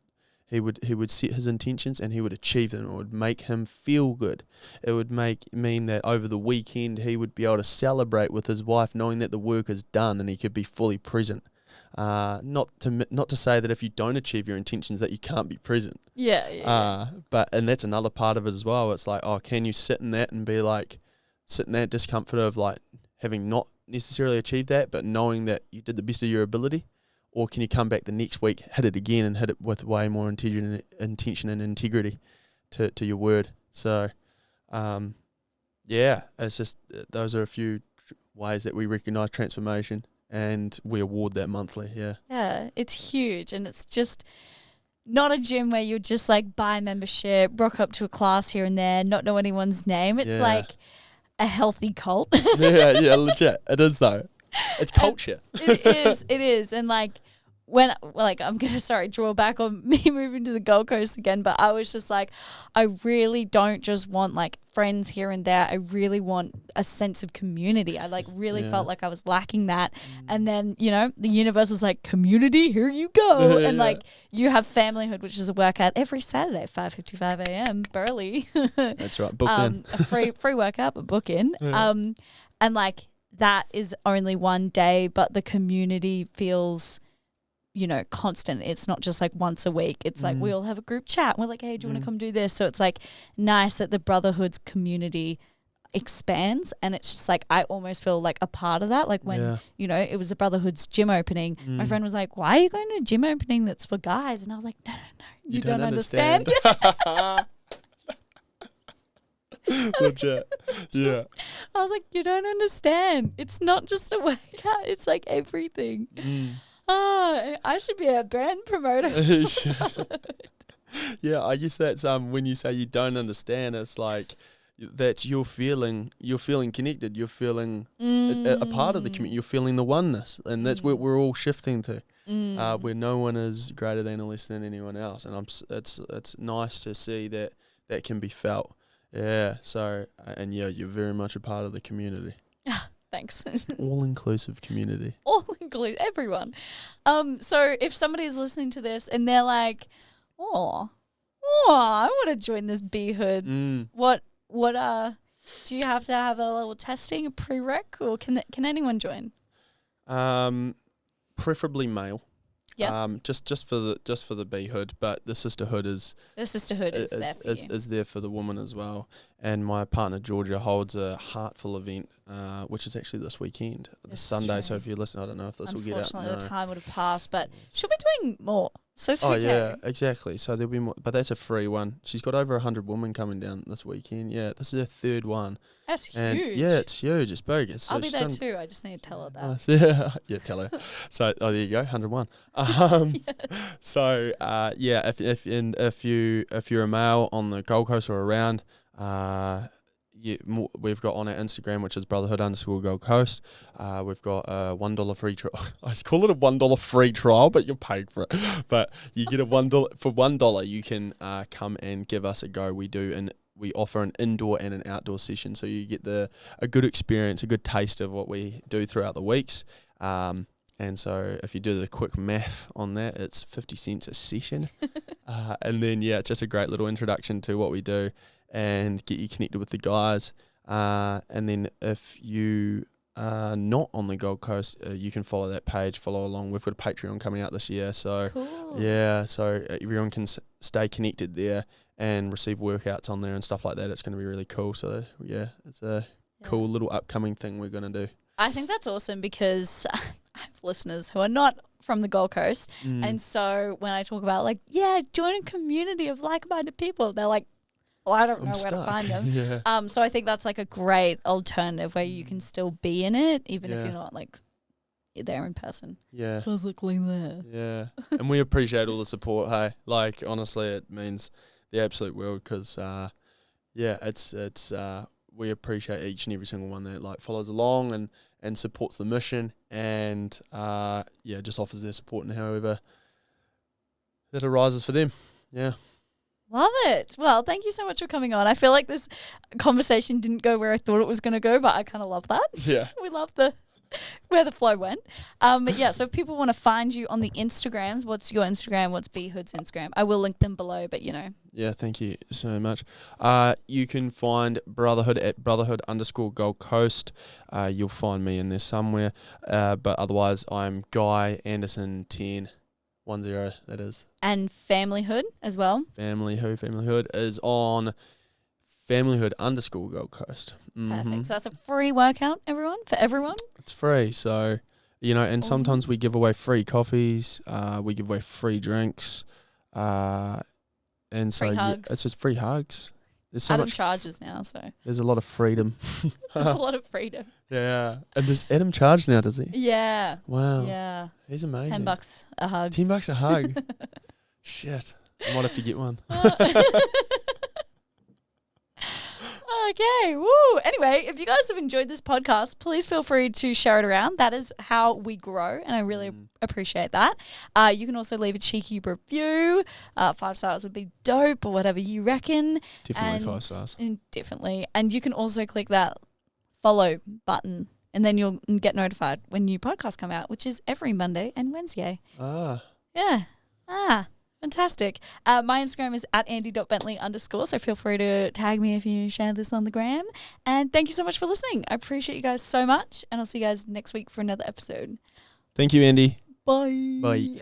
set his intentions and he would achieve them. It would make him feel good. It would mean that over the weekend he would be able to celebrate with his wife, knowing that the work is done and he could be fully present. Not to say that if you don't achieve your intentions that you can't be present. Yeah. And that's another part of it as well. It's like, oh, can you sit in that and be like, sit in that discomfort of like having not necessarily achieved that, but knowing that you did the best of your ability, or can you come back the next week, hit it again, and hit it with way more intention and integrity to your word. So, it's just those are a few ways that we recognise transformation, and we award that monthly. Yeah, it's huge, and it's just not a gym where you just like buy a membership, rock up to a class here and there, not know anyone's name. It's like a healthy cult. yeah, legit. It is though. It's culture. It is. And like I'm going to, draw back on me moving to the Gold Coast again, but I was just like, I really don't just want like friends here and there. I really want a sense of community. I like really felt like I was lacking that. And then, the universe was like, community, here you go. And like you have Familyhood, which is a workout every Saturday, 5:55 a.m. Burley. That's right. Book in. A free workout, but book in. And like that is only one day, but the community feels constant. It's not just like once a week. It's like we all have a group chat. We're like, hey, do you want to come do this? So it's like nice that the Brotherhood's community expands, and it's just like I almost feel like a part of that. Like when it was the Brotherhood's gym opening, my friend was like, why are you going to a gym opening that's for guys? And I was like, no, you don't understand. Legit. Yeah. I was like, you don't understand. It's not just a workout. It's like everything. I should be a brand promoter. Yeah, I guess that's when you say you don't understand, it's like that you're feeling connected, you're feeling a part of the community, you're feeling the oneness, and that's what we're all shifting to, where no one is greater than or less than anyone else, and it's nice to see that can be felt. Yeah. So and you're very much a part of the community. Thanks. All-inclusive community. All-inclusive, everyone. So if somebody's listening to this and they're like, I want to join this B-hood. What do you have to have a little testing, a prereq, or can anyone join? Preferably male. Yeah. Just for the B-hood, but the sisterhood is there for you. Is there for the woman as well. And my partner Georgia holds a Heartful event, which is actually this weekend, this Sunday. True. So if you listen, I don't know if this will get out. Unfortunately, the time would have passed, but she'll be doing more. So it's okay. Yeah, exactly. So there'll be more, but that's a free one. She's got over 100 women coming down this weekend. Yeah, this is her third one. That's huge. Yeah, it's huge. It's big. I'll be there too. I just need to tell her that. Yeah, tell her. So there you go, 101. So if you're a male on the Gold Coast or around, we've got on our Instagram, which is Brotherhood_Gold Coast. We've got a $1 free trial. I call it a $1 free trial, but you're paying for it. But you get a $1 for $1. You can come and give us a go. We offer an indoor and an outdoor session, so you get a good experience, a good taste of what we do throughout the weeks. And so if you do the quick math on that, it's 50 cents a session. And then, it's just a great little introduction to what we do and get you connected with the guys. And then if you are not on the Gold Coast, you can follow that page, follow along. We've got a Patreon coming out this year. So, cool. So everyone can stay connected there and receive workouts on there and stuff like that. It's going to be really cool. So, it's a cool little upcoming thing we're going to do. I think that's awesome because I have listeners who are not from the Gold Coast. And so when I talk about join a community of like-minded people, they're like, well, I don't know where to find them. Yeah. So I think that's like a great alternative where you can still be in it, even if you're not there in person. Yeah. Physically there. Yeah. And we appreciate all the support, hey. Like, honestly, it means the absolute world because, it's we appreciate each and every single one that follows along and supports the mission and just offers their support in however that arises for them. Yeah. Love it. Well, thank you so much for coming on. I feel like this conversation didn't go where I thought it was going to go, but I kind of love that. Yeah. We love where the flow went. So if people want to find you on the Instagrams, what's your Instagram? What's B-Hood's Instagram? I will link them below, but Yeah, thank you so much. You can find Brotherhood at Brotherhood_Gold Coast. You'll find me in there somewhere. But otherwise, I'm Guy Anderson 1010, that is. And Familyhood as well. Familyhood is on Familyhood_Gold Coast. Perfect. So that's a free workout, for everyone. It's free, so You know, and sometimes Audience. we give away free coffees, we give away free drinks, and so Free hugs. it's just free hugs. There's so Adam much. charges now, so There's a lot of freedom. there's a lot of freedom. Yeah. And does Adam charge now? Does he? Yeah. Wow. Yeah. He's amazing. $10 a hug. $10 a hug. Shit. I might have to get one. Okay, woo. Anyway, if you guys have enjoyed this podcast, please feel free to share it around. That is how we grow, and I really appreciate that. You can also leave a cheeky review. 5 stars would be dope, or whatever you reckon. Definitely 5 stars. Definitely. And you can also click that follow button, and then you'll get notified when new podcasts come out, which is every Monday and Wednesday. Ah. Yeah. Fantastic. My Instagram is @andy.bentley_, so feel free to tag me if you share this on the gram. And thank you so much for listening. I appreciate you guys so much, and I'll see you guys next week for another episode. Thank you, Andy. Bye. Bye.